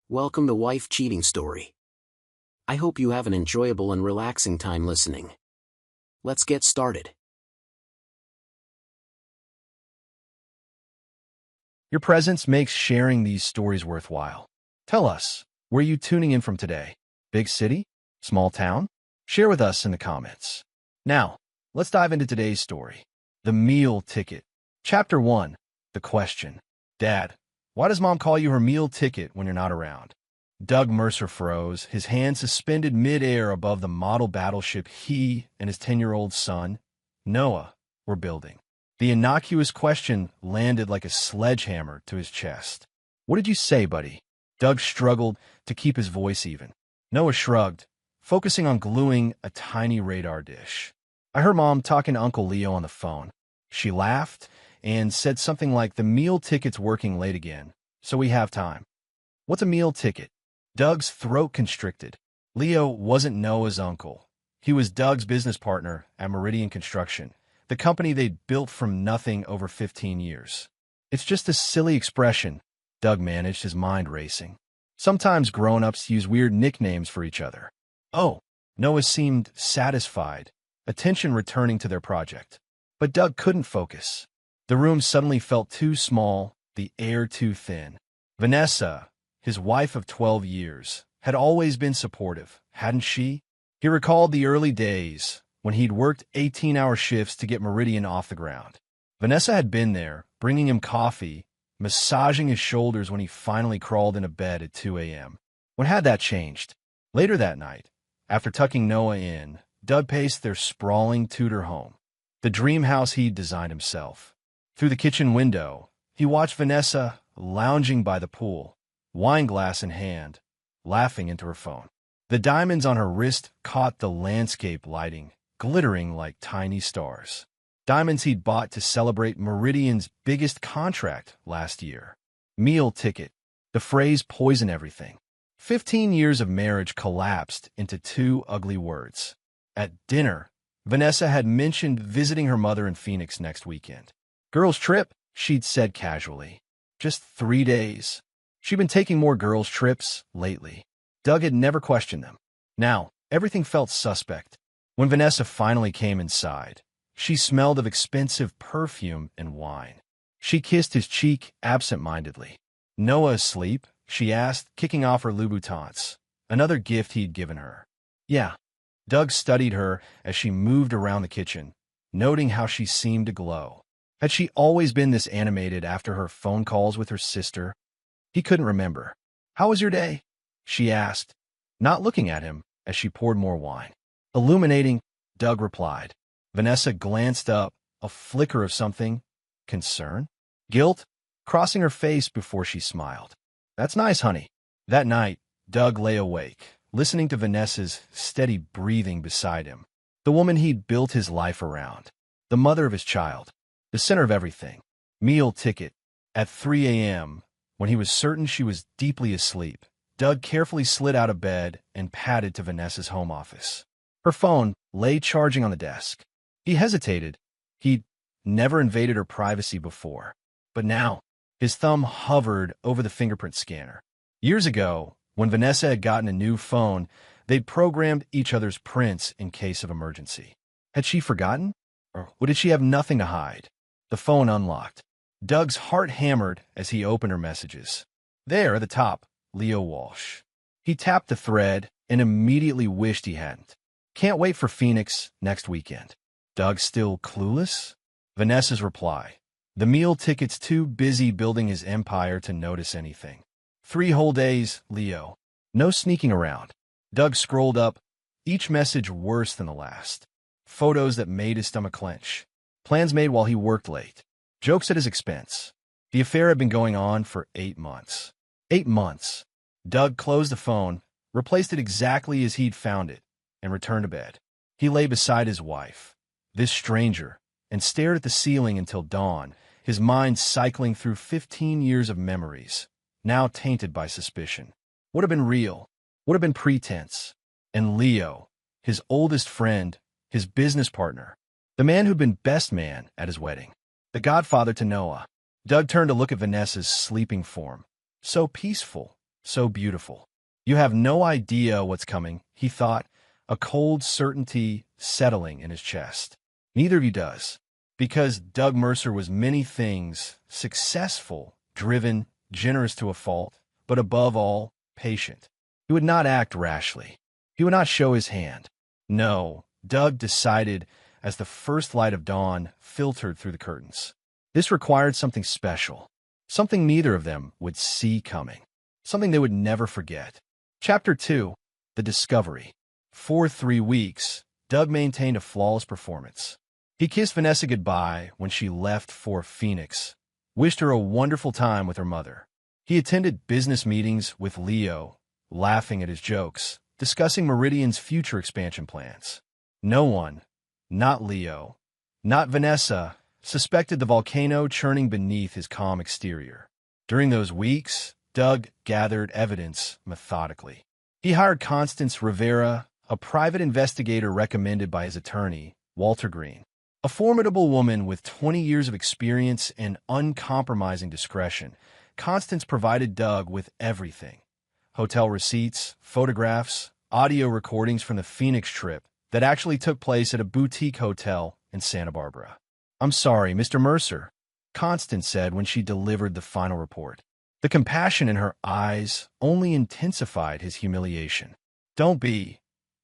Welcome to Wife Cheating Story. I hope you have an enjoyable and relaxing time listening. Let's get started. Your presence makes sharing these stories worthwhile. Tell us, where are you tuning in from today? Big city? Small town? Share with us in the comments. Now, let's dive into today's story. The Meal Ticket. Chapter 1. The Question. Dad, why does Mom call you her meal ticket when you're not around? Doug Mercer froze, his hand suspended mid-air above the model battleship he and his 10-year-old son, Noah, were building. The innocuous question landed like a sledgehammer to his chest. What did you say, buddy? Doug struggled to keep his voice even. Noah shrugged, focusing on gluing a tiny radar dish. I heard Mom talking to Uncle Leo on the phone. She laughed and said something like, the meal ticket's working late again, so we have time. What's a meal ticket? Doug's throat constricted. Leo wasn't Noah's uncle. He was Doug's business partner at Meridian Construction, the company they'd built from nothing over 15 years. It's just a silly expression, Doug managed, his mind racing. Sometimes grown-ups use weird nicknames for each other. Oh, Noah seemed satisfied, attention returning to their project. But Doug couldn't focus. The room suddenly felt too small, the air too thin. Vanessa, his wife of 12 years, had always been supportive, hadn't she? He recalled the early days when he'd worked 18-hour shifts to get Meridian off the ground. Vanessa had been there, bringing him coffee, massaging his shoulders when he finally crawled into bed at 2 a.m. When had that changed? Later that night, after tucking Noah in, Doug paced their sprawling Tudor home, the dream house he'd designed himself. Through the kitchen window, he watched Vanessa lounging by the pool, wine glass in hand, laughing into her phone. The diamonds on her wrist caught the landscape lighting, glittering like tiny stars. Diamonds he'd bought to celebrate Meridian's biggest contract last year. Meal ticket. The phrase poisoned everything. 15 years of marriage collapsed into two ugly words. At dinner, Vanessa had mentioned visiting her mother in Phoenix next weekend. Girls' trip, she'd said casually. Just 3 days. She'd been taking more girls' trips lately. Doug had never questioned them. Now, everything felt suspect. When Vanessa finally came inside, she smelled of expensive perfume and wine. She kissed his cheek absent-mindedly. Noah asleep? She asked, kicking off her Louboutins, another gift he'd given her. Yeah. Doug studied her as she moved around the kitchen, noting how she seemed to glow. Had she always been this animated after her phone calls with her sister? He couldn't remember. How was your day? She asked, not looking at him as she poured more wine. Illuminating, Doug replied. Vanessa glanced up, a flicker of something. Concern? Guilt? Crossing her face before she smiled. That's nice, honey. That night, Doug lay awake, listening to Vanessa's steady breathing beside him. The woman he'd built his life around. The mother of his child. The center of everything. Meal ticket. At 3 a.m., when he was certain she was deeply asleep, Doug carefully slid out of bed and padded to Vanessa's home office. Her phone lay charging on the desk. He hesitated. He'd never invaded her privacy before. But now, his thumb hovered over the fingerprint scanner. Years ago, when Vanessa had gotten a new phone, they'd programmed each other's prints in case of emergency. Had she forgotten? Or did she have nothing to hide? The phone unlocked. Doug's heart hammered as he opened her messages. There, at the top, Leo Walsh. He tapped the thread and immediately wished he hadn't. Can't wait for Phoenix next weekend. Doug still clueless? Vanessa's reply. The meal ticket's too busy building his empire to notice anything. 3 whole days, Leo. No sneaking around. Doug scrolled up, each message worse than the last. Photos that made his stomach clench. Plans made while he worked late. Jokes at his expense. The affair had been going on for 8 months. 8 months. Doug closed the phone, replaced it exactly as he'd found it, and returned to bed. He lay beside his wife, this stranger, and stared at the ceiling until dawn, his mind cycling through 15 years of memories, now tainted by suspicion. What had been real? What had been pretense? And Leo, his oldest friend, his business partner, the man who'd been best man at his wedding, the godfather to Noah. Doug turned to look at Vanessa's sleeping form. So peaceful, so beautiful. You have no idea what's coming, he thought, a cold certainty settling in his chest. Neither of you does, because Doug Mercer was many things: successful, driven, generous to a fault, but above all, patient. He would not act rashly. He would not show his hand. No, Doug decided as the first light of dawn filtered through the curtains. This required something special, something neither of them would see coming, something they would never forget. Chapter 2, The Discovery. For 3 weeks, Doug maintained a flawless performance. He kissed Vanessa goodbye when she left for Phoenix, wished her a wonderful time with her mother. He attended business meetings with Leo, laughing at his jokes, discussing Meridian's future expansion plans. No one, not Leo, not Vanessa, suspected the volcano churning beneath his calm exterior. During those weeks, Doug gathered evidence methodically. He hired Constance Rivera, a private investigator recommended by his attorney, Walter Green. A formidable woman with 20 years of experience and uncompromising discretion, Constance provided Doug with everything: hotel receipts, photographs, audio recordings from the Phoenix trip that actually took place at a boutique hotel in Santa Barbara. "I'm sorry, Mr. Mercer," Constance said when she delivered the final report. The compassion in her eyes only intensified his humiliation. "Don't be,"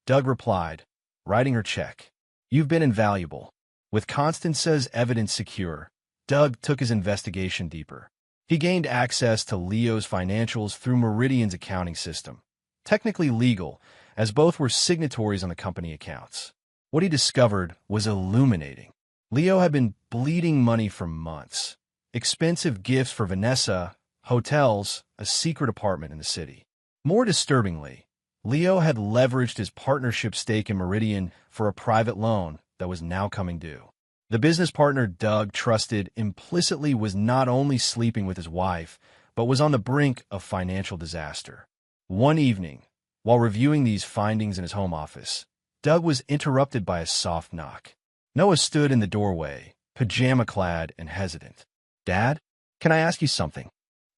Doug replied, writing her check. "You've been invaluable." With Constance's evidence secure, Doug took his investigation deeper. He gained access to Leo's financials through Meridian's accounting system, technically legal, as both were signatories on the company accounts. What he discovered was illuminating. Leo had been bleeding money for months. Expensive gifts for Vanessa, hotels, a secret apartment in the city. More disturbingly, Leo had leveraged his partnership stake in Meridian for a private loan that was now coming due. The business partner Doug trusted implicitly was not only sleeping with his wife, but was on the brink of financial disaster. One evening, while reviewing these findings in his home office, Doug was interrupted by a soft knock. Noah stood in the doorway, pajama-clad and hesitant. "Dad, can I ask you something?"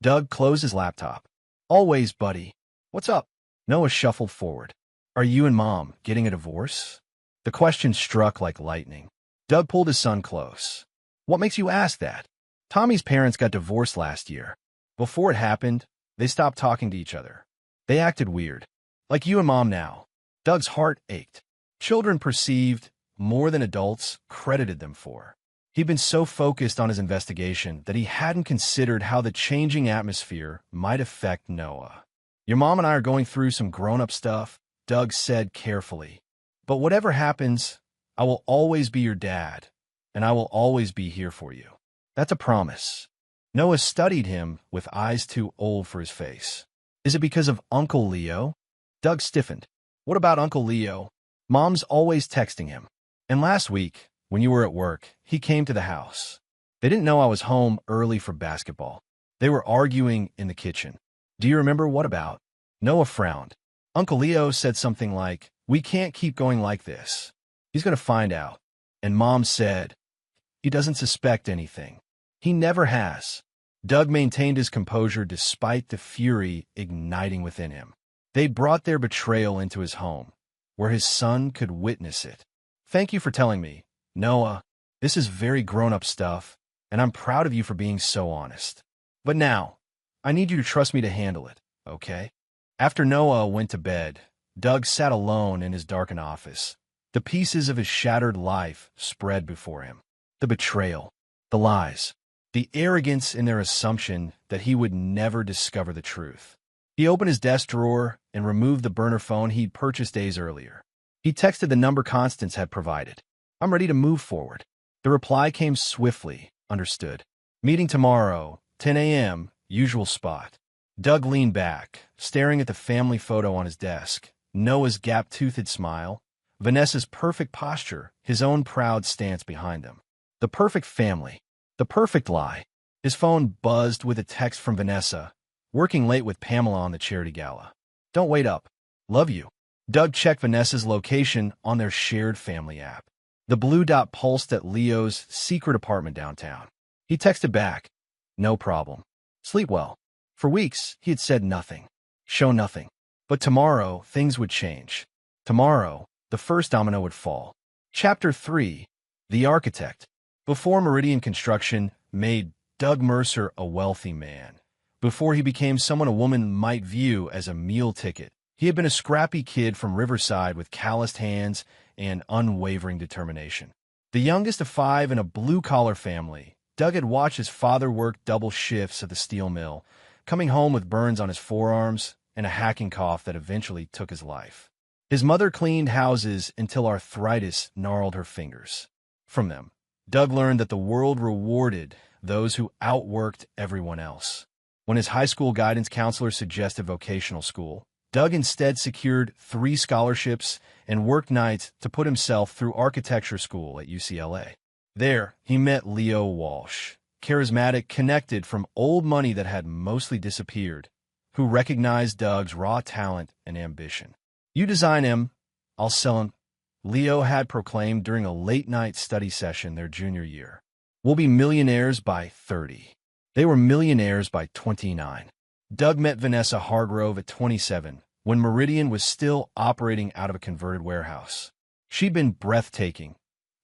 Doug closed his laptop. "Always, buddy. What's up?" Noah shuffled forward. "Are you and Mom getting a divorce?" The question struck like lightning. Doug pulled his son close. "What makes you ask that?" "Tommy's parents got divorced last year. Before it happened, they stopped talking to each other. They acted weird. Like you and Mom now." Doug's heart ached. Children perceived more than adults credited them for. He'd been so focused on his investigation that he hadn't considered how the changing atmosphere might affect Noah. "Your mom and I are going through some grown-up stuff," Doug said carefully. "But whatever happens, I will always be your dad, and I will always be here for you. That's a promise." Noah studied him with eyes too old for his face. "Is it because of Uncle Leo?" Doug stiffened. "What about Uncle Leo?" "Mom's always texting him. And last week, when you were at work, he came to the house. They didn't know I was home early for basketball. They were arguing in the kitchen." "Do you remember what about?" Noah frowned. "Uncle Leo said something like, 'We can't keep going like this. He's going to find out.' And Mom said, 'He doesn't suspect anything. He never has.'" Doug maintained his composure despite the fury igniting within him. They brought their betrayal into his home, where his son could witness it. "Thank you for telling me, Noah. This is very grown-up stuff, and I'm proud of you for being so honest. But now, I need you to trust me to handle it, okay?" After Noah went to bed, Doug sat alone in his darkened office. The pieces of his shattered life spread before him. The betrayal, the lies, the arrogance in their assumption that he would never discover the truth. He opened his desk drawer and removed the burner phone he'd purchased days earlier. He texted the number Constance had provided. "I'm ready to move forward." The reply came swiftly, understood. "Meeting tomorrow, 10 a.m., usual spot." Doug leaned back, staring at the family photo on his desk. Noah's gap-toothed smile, Vanessa's perfect posture, his own proud stance behind them. The perfect family. The perfect lie. His phone buzzed with a text from Vanessa, working late with Pamela on the charity gala. "Don't wait up. Love you." Doug checked Vanessa's location on their shared family app. The blue dot pulsed at Leo's secret apartment downtown. He texted back, "No problem. Sleep well." For weeks, he had said nothing. show nothing. But tomorrow, things would change. Tomorrow, the first domino would fall. Chapter 3. The Architect. Before Meridian Construction made Doug Mercer a wealthy man. Before he became someone a woman might view as a meal ticket, he had been a scrappy kid from Riverside with calloused hands and unwavering determination. The youngest of 5 in a blue-collar family, Doug had watched his father work double shifts at the steel mill, coming home with burns on his forearms and a hacking cough that eventually took his life. His mother cleaned houses until arthritis gnarled her fingers. From them, Doug learned that the world rewarded those who outworked everyone else. When his high school guidance counselor suggested vocational school, Doug instead secured 3 scholarships and worked nights to put himself through architecture school at UCLA. There, he met Leo Walsh, charismatic, connected from old money that had mostly disappeared, who recognized Doug's raw talent and ambition. "You design him, I'll sell him," Leo had proclaimed during a late-night study session their junior year. "We'll be millionaires by 30. They were millionaires by 29. Doug met Vanessa Hargrove at 27, when Meridian was still operating out of a converted warehouse. She'd been breathtaking,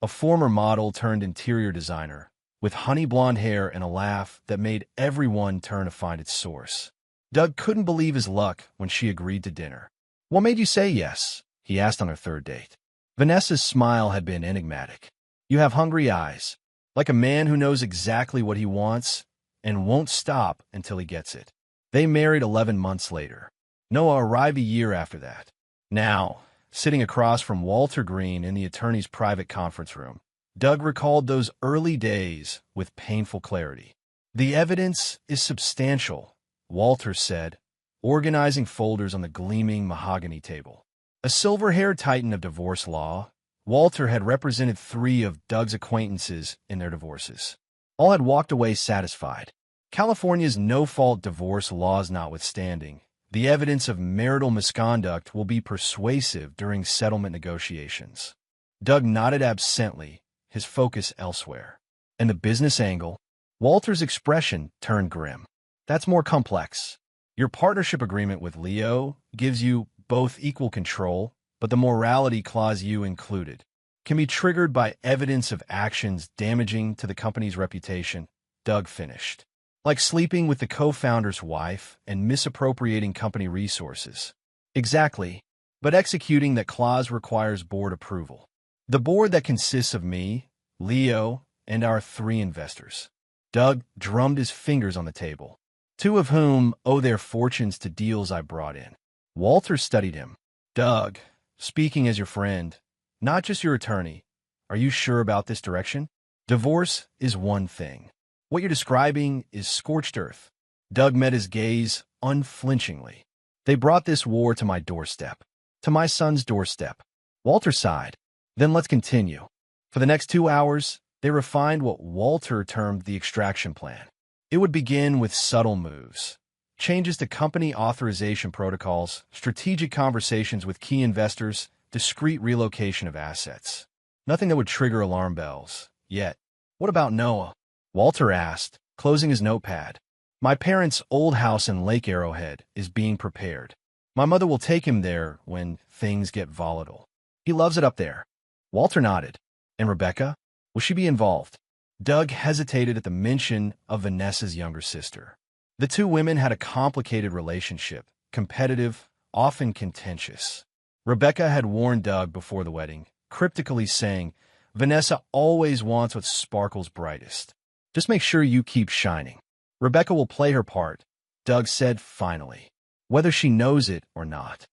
a former model turned interior designer, with honey blonde hair and a laugh that made everyone turn to find its source. Doug couldn't believe his luck when she agreed to dinner. "What made you say yes?" he asked on their third date. Vanessa's smile had been enigmatic. "You have hungry eyes, like a man who knows exactly what he wants and won't stop until he gets it." They married 11 months later. Noah arrived a year after that. Now, sitting across from Walter Green in the attorney's private conference room, Doug recalled those early days with painful clarity. "The evidence is substantial," Walter said, organizing folders on the gleaming mahogany table. A silver-haired titan of divorce law, Walter had represented 3 of Doug's acquaintances in their divorces. All had walked away satisfied. California's no-fault divorce laws notwithstanding, the evidence of marital misconduct will be persuasive during settlement negotiations. Doug nodded absently, his focus elsewhere. And the business angle? Walter's expression turned grim. "That's more complex. Your partnership agreement with Leo gives you both equal control, but the morality clause you included can be triggered by evidence of actions damaging to the company's reputation," Doug finished. "Like sleeping with the co-founder's wife and misappropriating company resources." "Exactly. But executing that clause requires board approval. The board that consists of me, Leo, and our 3 investors." Doug drummed his fingers on the table. "2 of whom owe their fortunes to deals I brought in." Walter studied him. "Doug, speaking as your friend, not just your attorney, are you sure about this direction? Divorce is one thing. What you're describing is scorched earth." Doug met his gaze unflinchingly. "They brought this war to my doorstep. To my son's doorstep." Walter sighed. "Then let's continue." For the next 2 hours, they refined what Walter termed the extraction plan. It would begin with subtle moves. Changes to company authorization protocols, strategic conversations with key investors, discreet relocation of assets. Nothing that would trigger alarm bells. Yet, what about Noah? Walter asked, closing his notepad. "My parents' old house in Lake Arrowhead is being prepared. My mother will take him there when things get volatile. He loves it up there." Walter nodded. "And Rebecca? Will she be involved?" Doug hesitated at the mention of Vanessa's younger sister. The 2 women had a complicated relationship, competitive, often contentious. Rebecca had warned Doug before the wedding, cryptically saying, "Vanessa always wants what sparkles brightest. Just make sure you keep shining. Rebecca will play her part," Doug said finally, "whether she knows it or not."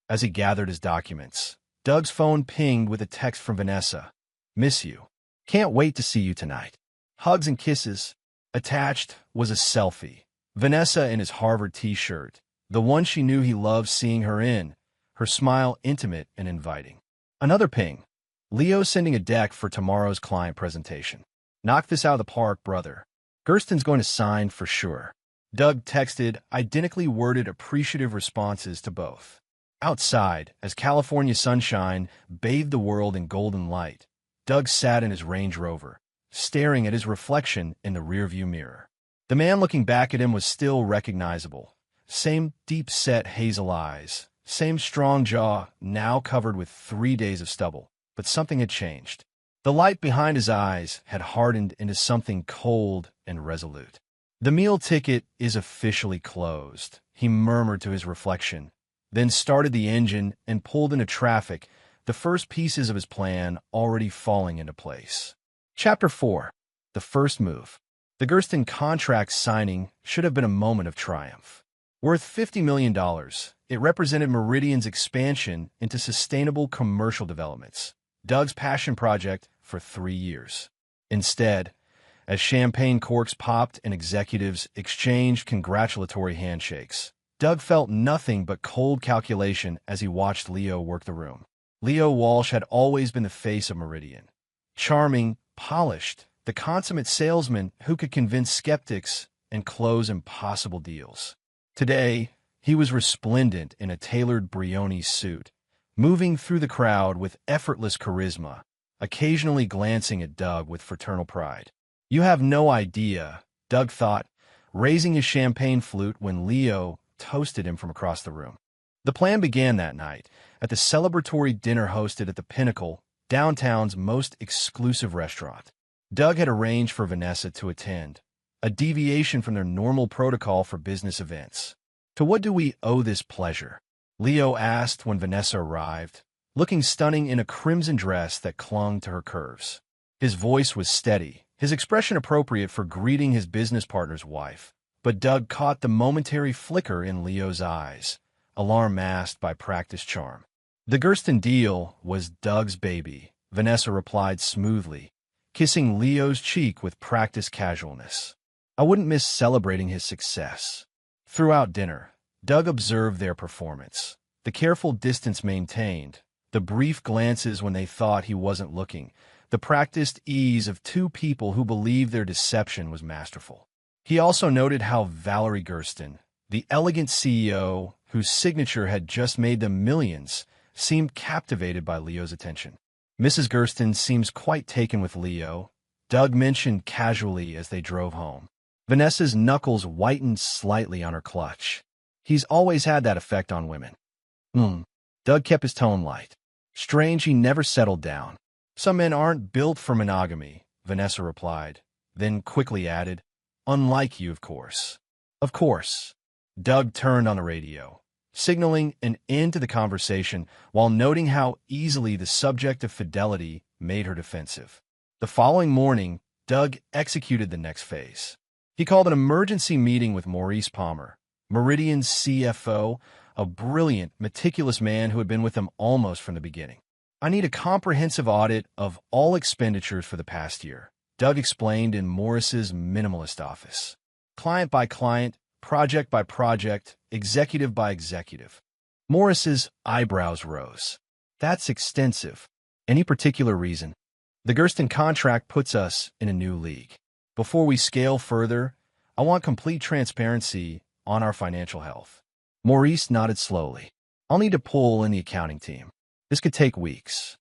As he gathered his documents, Doug's phone pinged with a text from Vanessa. "Miss you. Can't wait to see you tonight. Hugs and kisses." Attached was a selfie. Vanessa in his Harvard t-shirt, the one she knew he loved seeing her in, her smile intimate and inviting. Another ping. "Leo sending a deck for tomorrow's client presentation. Knock this out of the park, brother. Gersten's going to sign for sure." Doug texted identically worded appreciative responses to both. Outside, as California sunshine bathed the world in golden light, Doug sat in his Range Rover, staring at his reflection in the rearview mirror. The man looking back at him was still recognizable, Same deep-set hazel eyes, same strong jaw, now covered with 3 days of stubble. But something had changed. The light behind his eyes had hardened into something cold and resolute. "The meal ticket is officially closed," he murmured to his reflection, then started the engine and pulled into traffic, the first pieces of his plan already falling into place. Chapter 4. The First Move. The Gersten contract signing should have been a moment of triumph. Worth $50 million, it represented Meridian's expansion into sustainable commercial developments, Doug's passion project for 3 years. Instead, as champagne corks popped and executives exchanged congratulatory handshakes, Doug felt nothing but cold calculation as he watched Leo work the room. Leo Walsh had always been the face of Meridian. Charming, polished, the consummate salesman who could convince skeptics and close impossible deals. Today, he was resplendent in a tailored Brioni suit, moving through the crowd with effortless charisma, occasionally glancing at Doug with fraternal pride. "You have no idea," Doug thought, raising his champagne flute when Leo toasted him from across the room. The plan began that night, at the celebratory dinner hosted at the Pinnacle, downtown's most exclusive restaurant. Doug had arranged for Vanessa to attend, a deviation from their normal protocol for business events. "To what do we owe this pleasure?" Leo asked when Vanessa arrived, looking stunning in a crimson dress that clung to her curves. His voice was steady, his expression appropriate for greeting his business partner's wife. But Doug caught the momentary flicker in Leo's eyes, alarm masked by practiced charm. "The Gersten deal was Doug's baby," Vanessa replied smoothly, kissing Leo's cheek with practiced casualness. "I wouldn't miss celebrating his success." Throughout dinner, Doug observed their performance, the careful distance maintained, the brief glances when they thought he wasn't looking, the practiced ease of two people who believed their deception was masterful. He also noted how Valerie Gersten, the elegant CEO whose signature had just made them millions, seemed captivated by Leo's attention. "Mrs. Gersten seems quite taken with Leo," Doug mentioned casually as they drove home. Vanessa's knuckles whitened slightly on her clutch. "He's always had that effect on women." Doug kept his tone light. "Strange he never settled down." "Some men aren't built for monogamy," Vanessa replied, then quickly added, "Unlike you, of course." "Of course." Doug turned on the radio, signaling an end to the conversation while noting how easily the subject of fidelity made her defensive. The following morning, Doug executed the next phase. He called an emergency meeting with Maurice Palmer, Meridian's CFO, a brilliant, meticulous man who had been with them almost from the beginning. "I need a comprehensive audit of all expenditures for the past year," Doug explained in Morris's minimalist office. "Client by client, project by project, executive by executive." Morris's eyebrows rose. "That's extensive. Any particular reason?" "The Gersten contract puts us in a new league. Before we scale further, I want complete transparency on our financial health." Maurice nodded slowly. "I'll need to pull in the accounting team. This could take weeks."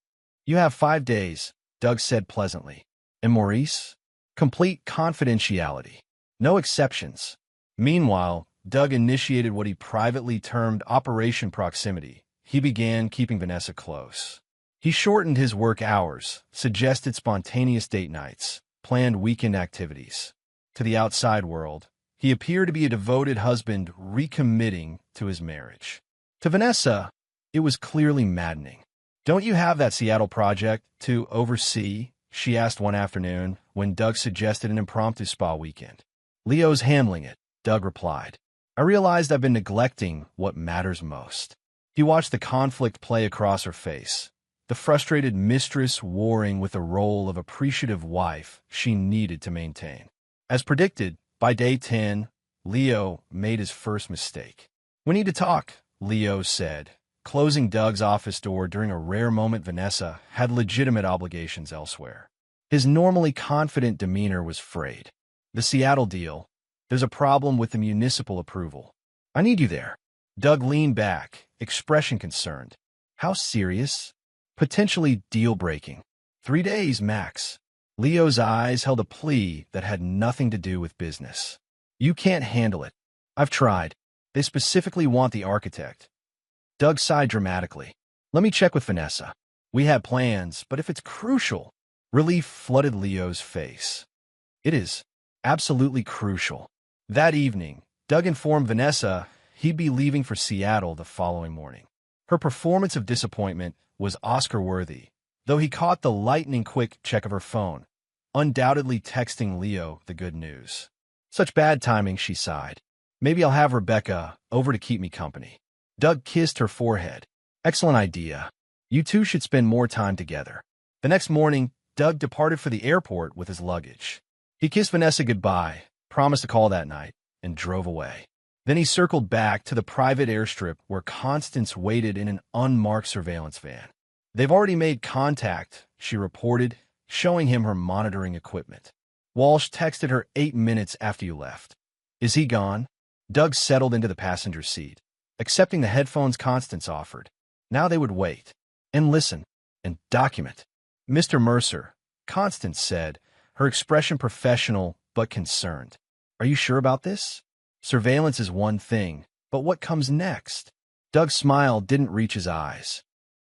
"You have 5 days," Doug said pleasantly. "And Maurice?" "Complete confidentiality. No exceptions." Meanwhile, Doug initiated what he privately termed Operation Proximity. He began keeping Vanessa close. He shortened his work hours, suggested spontaneous date nights, planned weekend activities. To the outside world, he appeared to be a devoted husband recommitting to his marriage. To Vanessa, it was clearly maddening. "Don't you have that Seattle project to oversee?" she asked one afternoon when Doug suggested an impromptu spa weekend. "Leo's handling it," Doug replied. "I realized I've been neglecting what matters most." He watched the conflict play across her face, the frustrated mistress warring with the role of appreciative wife she needed to maintain. As predicted, by day 10, Leo made his first mistake. "We need to talk," Leo said, closing Doug's office door during a rare moment Vanessa had legitimate obligations elsewhere. His normally confident demeanor was frayed. "The Seattle deal. There's a problem with the municipal approval. I need you there." Doug leaned back, expression concerned. "How serious?" "Potentially deal-breaking. 3 days, max." Leo's eyes held a plea that had nothing to do with business. "You can't handle it." "I've tried." They specifically want the architect. Doug sighed dramatically. Let me check with Vanessa. We have plans, but if it's crucial, relief flooded Leo's face. It is absolutely crucial. That evening, Doug informed Vanessa he'd be leaving for Seattle the following morning. Her performance of disappointment was Oscar-worthy, though he caught the lightning-quick check of her phone, undoubtedly texting Leo the good news. Such bad timing, she sighed. Maybe I'll have Rebecca over to keep me company. Doug kissed her forehead. Excellent idea. You two should spend more time together. The next morning, Doug departed for the airport with his luggage. He kissed Vanessa goodbye, promised to call that night, and drove away. Then he circled back to the private airstrip where Constance waited in an unmarked surveillance van. They've already made contact, she reported, showing him her monitoring equipment. Walsh texted her 8 minutes after you left. Is he gone? Doug settled into the passenger seat, accepting the headphones Constance offered. Now they would wait, and listen, and document. Mr. Mercer, Constance said, her expression professional but concerned. Are you sure about this? Surveillance is one thing, but what comes next? Doug's smile didn't reach his eyes.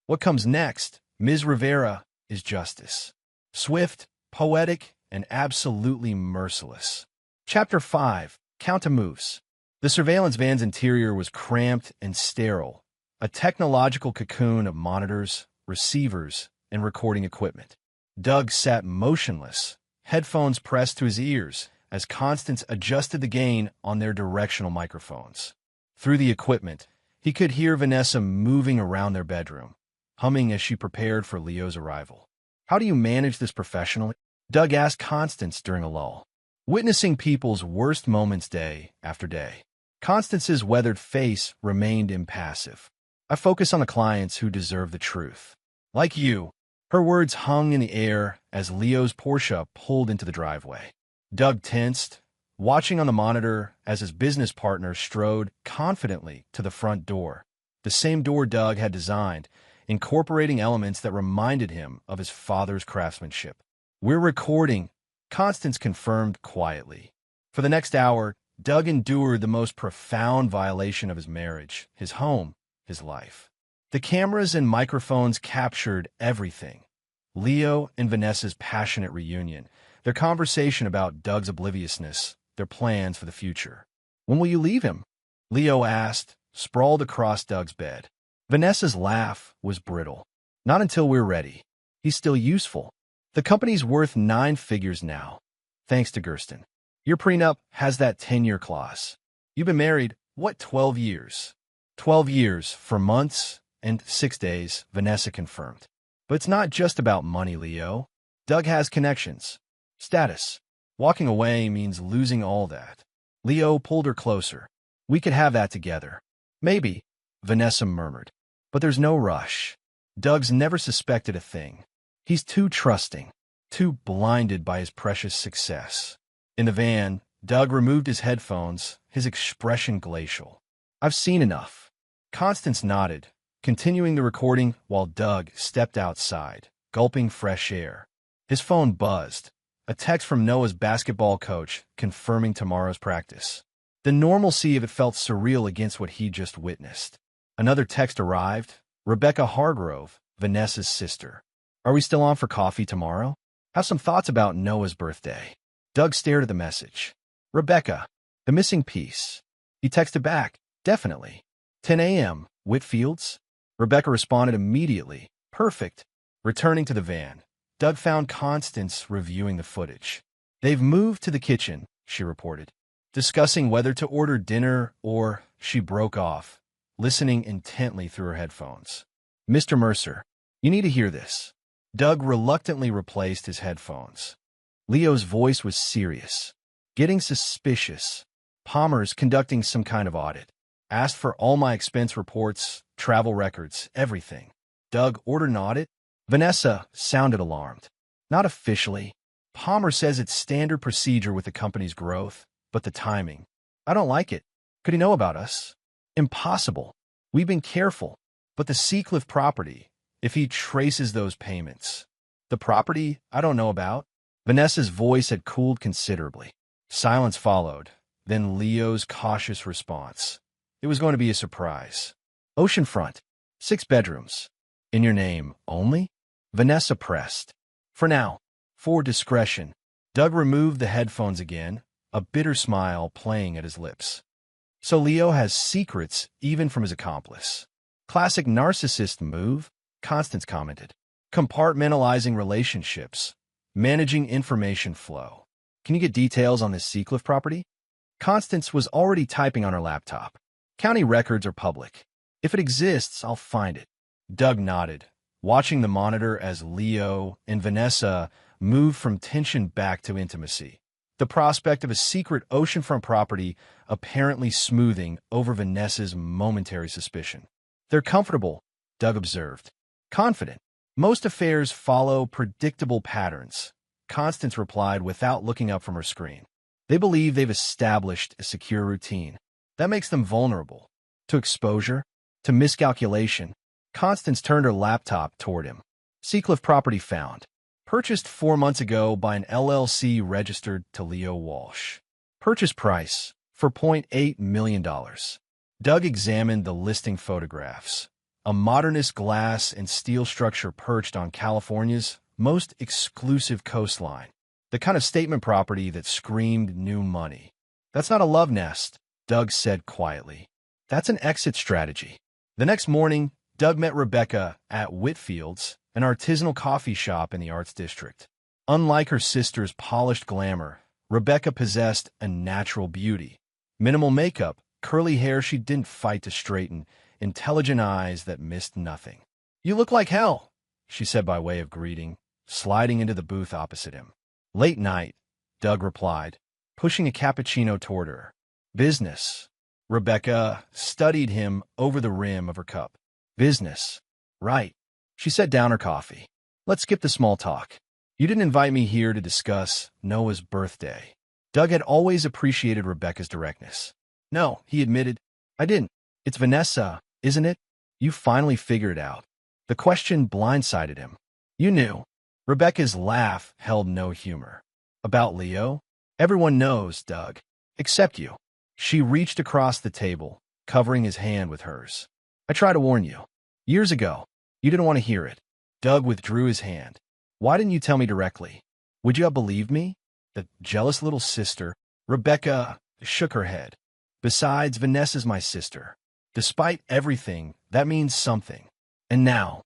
What comes next, Ms. Rivera, is justice. Swift, poetic, and absolutely merciless. Chapter 5, Count a Moose. The surveillance van's interior was cramped and sterile, a technological cocoon of monitors, receivers, and recording equipment. Doug sat motionless, headphones pressed to his ears, as Constance adjusted the gain on their directional microphones. Through the equipment, he could hear Vanessa moving around their bedroom, humming as she prepared for Leo's arrival. How do you manage this professionally? Doug asked Constance during a lull. Witnessing people's worst moments day after day. Constance's weathered face remained impassive. I focus on the clients who deserve the truth. Like you. Her words hung in the air as Leo's Porsche pulled into the driveway. Doug tensed, watching on the monitor as his business partner strode confidently to the front door. The same door Doug had designed, incorporating elements that reminded him of his father's craftsmanship. We're recording, Constance confirmed quietly. For the next hour, Doug endured the most profound violation of his marriage, his home, his life. The cameras and microphones captured everything. Leo and Vanessa's passionate reunion, their conversation about Doug's obliviousness, their plans for the future. When will you leave him? Leo asked, sprawled across Doug's bed. Vanessa's laugh was brittle. Not until we're ready. He's still useful. The company's worth 9 figures now, thanks to Gersten. Your prenup has that 10-year clause. You've been married, 12 years? 12 years, for months and 6 days, Vanessa confirmed. But it's not just about money, Leo. Doug has connections. Status. Walking away means losing all that. Leo pulled her closer. We could have that together. Maybe, Vanessa murmured. But there's no rush. Doug's never suspected a thing. He's too trusting, too blinded by his precious success. In the van, Doug removed his headphones, his expression glacial. I've seen enough. Constance nodded, continuing the recording while Doug stepped outside, gulping fresh air. His phone buzzed, a text from Noah's basketball coach confirming tomorrow's practice. The normalcy of it felt surreal against what he just witnessed. Another text arrived, Rebecca Hargrove, Vanessa's sister. Are we still on for coffee tomorrow? Have some thoughts about Noah's birthday. Doug stared at the message. Rebecca, the missing piece. He texted back, definitely. 10 a.m., Whitfields? Rebecca responded immediately. Perfect. Returning to the van, Doug found Constance reviewing the footage. They've moved to the kitchen, she reported. Discussing whether to order dinner or, she broke off, listening intently through her headphones. Mr. Mercer, you need to hear this. Doug reluctantly replaced his headphones. Leo's voice was serious, getting suspicious. Palmer's conducting some kind of audit. Asked for all my expense reports, travel records, everything. Doug ordered an audit? Vanessa sounded alarmed. Not officially. Palmer says it's standard procedure with the company's growth, but the timing. I don't like it. Could he know about us? Impossible. We've been careful. But the Seacliff property, if he traces those payments. The property I don't know about. Vanessa's voice had cooled considerably. Silence followed, then Leo's cautious response. It was going to be a surprise. Oceanfront. 6 bedrooms. In your name only? Vanessa pressed. For now. For discretion. Doug removed the headphones again, a bitter smile playing at his lips. So Leo has secrets even from his accomplice. Classic narcissist move, Constance commented. Compartmentalizing relationships. Managing information flow. Can you get details on this Seacliff property? Constance was already typing on her laptop. County records are public. If it exists, I'll find it. Doug nodded, watching the monitor as Leo and Vanessa moved from tension back to intimacy. The prospect of a secret oceanfront property apparently smoothing over Vanessa's momentary suspicion. They're comfortable, Doug observed. Confident. Most affairs follow predictable patterns, Constance replied without looking up from her screen. They believe they've established a secure routine. That makes them vulnerable. To exposure, to miscalculation. Constance turned her laptop toward him. Seacliff property found. Purchased 4 months ago by an LLC registered to Leo Walsh. Purchase price, $4.8 million. Doug examined the listing photographs. A modernist glass and steel structure perched on California's most exclusive coastline. The kind of statement property that screamed new money. That's not a love nest, Doug said quietly. That's an exit strategy. The next morning, Doug met Rebecca at Whitfield's, an artisanal coffee shop in the Arts District. Unlike her sister's polished glamour, Rebecca possessed a natural beauty. Minimal makeup, curly hair she didn't fight to straighten, intelligent eyes that missed nothing. You look like hell, she said by way of greeting, sliding into the booth opposite him. Late night, Doug replied, pushing a cappuccino toward her. Business. Rebecca studied him over the rim of her cup. Business. Right. She set down her coffee. Let's skip the small talk. You didn't invite me here to discuss Noah's birthday. Doug had always appreciated Rebecca's directness. No, he admitted. I didn't. It's Vanessa, isn't it? You finally figured it out. The question blindsided him. You knew. Rebecca's laugh held no humor. About Leo? Everyone knows, Doug. Except you. She reached across the table, covering his hand with hers. I tried to warn you. Years ago. You didn't want to hear it. Doug withdrew his hand. Why didn't you tell me directly? Would you have believed me? The jealous little sister. Rebecca shook her head. Besides, Vanessa's my sister. Despite everything, that means something. And now?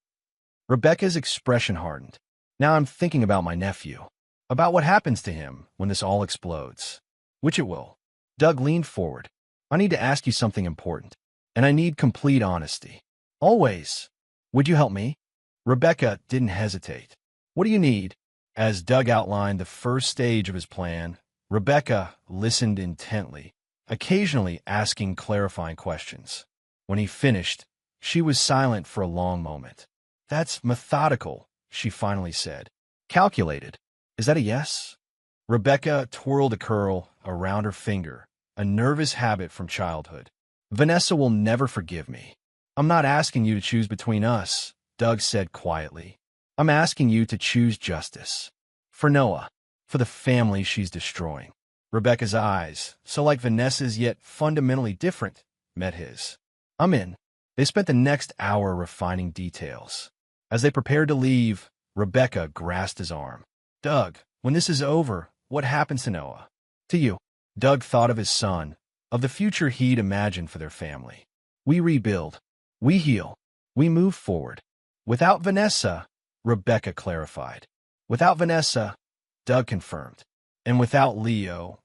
Rebecca's expression hardened. Now I'm thinking about my nephew. About what happens to him when this all explodes. Which it will. Doug leaned forward. I need to ask you something important. And I need complete honesty. Always. Would you help me? Rebecca didn't hesitate. What do you need? As Doug outlined the first stage of his plan, Rebecca listened intently, occasionally asking clarifying questions. When he finished, she was silent for a long moment. That's methodical, she finally said. Calculated. Is that a yes? Rebecca twirled a curl around her finger, a nervous habit from childhood. Vanessa will never forgive me. I'm not asking you to choose between us, Doug said quietly. I'm asking you to choose justice. For Noah. For the family she's destroying. Rebecca's eyes, so like Vanessa's yet fundamentally different, met his. I'm in. They spent the next hour refining details. As they prepared to leave, Rebecca grasped his arm. Doug, when this is over, what happens to Noah? To you. Doug thought of his son, of the future he'd imagined for their family. We rebuild. We heal. We move forward. Without Vanessa, Rebecca clarified. Without Vanessa, Doug confirmed. And without Leo,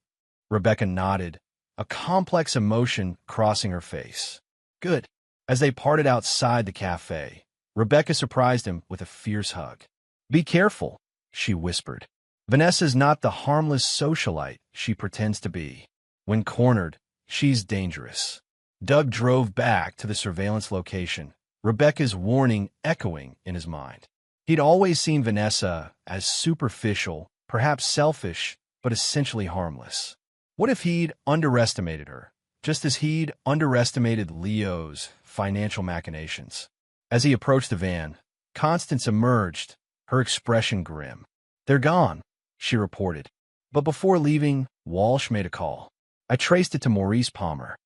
Rebecca nodded, a complex emotion crossing her face. Good. As they parted outside the cafe, Rebecca surprised him with a fierce hug. Be careful, she whispered. Vanessa's not the harmless socialite she pretends to be. When cornered, she's dangerous. Doug drove back to the surveillance location, Rebecca's warning echoing in his mind. He'd always seen Vanessa as superficial, perhaps selfish, but essentially harmless. What if he'd underestimated her, just as he'd underestimated Leo's financial machinations? As he approached the van, Constance emerged, her expression grim. They're gone, she reported. But before leaving, Walsh made a call. I traced it to Maurice Palmer.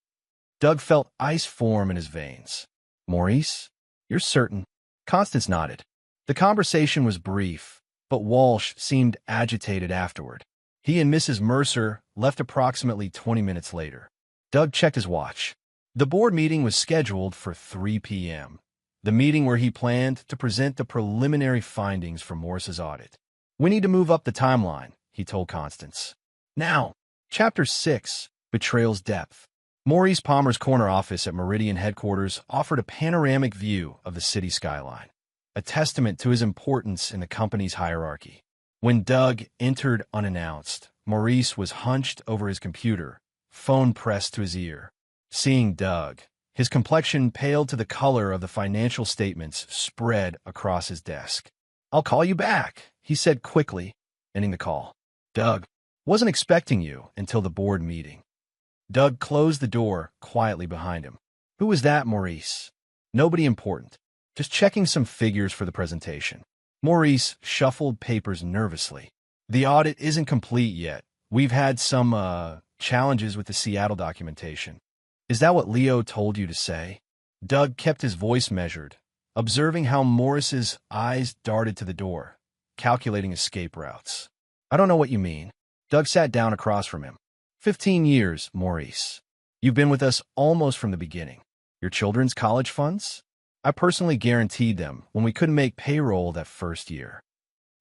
Doug felt ice form in his veins. Maurice? You're certain? Constance nodded. The conversation was brief, but Walsh seemed agitated afterward. He and Mrs. Mercer left approximately 20 minutes later. Doug checked his watch. The board meeting was scheduled for 3 p.m., the meeting where he planned to present the preliminary findings from Morris's audit. We need to move up the timeline, he told Constance. Now, Chapter 6, Betrayal's Depth. Maurice Palmer's corner office at Meridian headquarters offered a panoramic view of the city skyline, a testament to his importance in the company's hierarchy. When Doug entered unannounced, Maurice was hunched over his computer, phone pressed to his ear. Seeing Doug, his complexion paled to the color of the financial statements spread across his desk. "I'll call you back," he said quickly, ending the call. "Doug, wasn't expecting you until the board meeting." Doug closed the door quietly behind him. "Who was that, Maurice?" "Nobody important. Just checking some figures for the presentation." Maurice shuffled papers nervously. "The audit isn't complete yet. We've had some, challenges with the Seattle documentation." "Is that what Leo told you to say?" Doug kept his voice measured, observing how Morris's eyes darted to the door, calculating escape routes. "I don't know what you mean." Doug sat down across from him. 15 years, Maurice. You've been with us almost from the beginning. Your children's college funds? I personally guaranteed them when we couldn't make payroll that first year."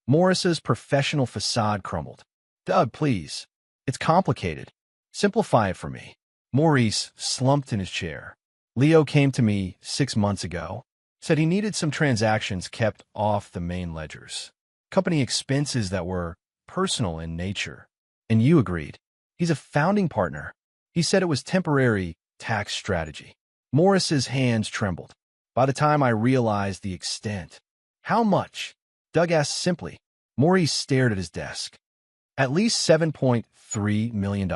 Morris's professional facade crumbled. "Doug, please. It's complicated. Simplify it for me." Maurice slumped in his chair. "Leo came to me 6 months ago, said he needed some transactions kept off the main ledgers. Company expenses that were personal in nature. And you agreed. He's a founding partner. He said it was temporary tax strategy." Morris's hands trembled. "By the time I realized the extent." "How much?" Doug asked simply. Maurice stared at his desk. "At least $7.3 million.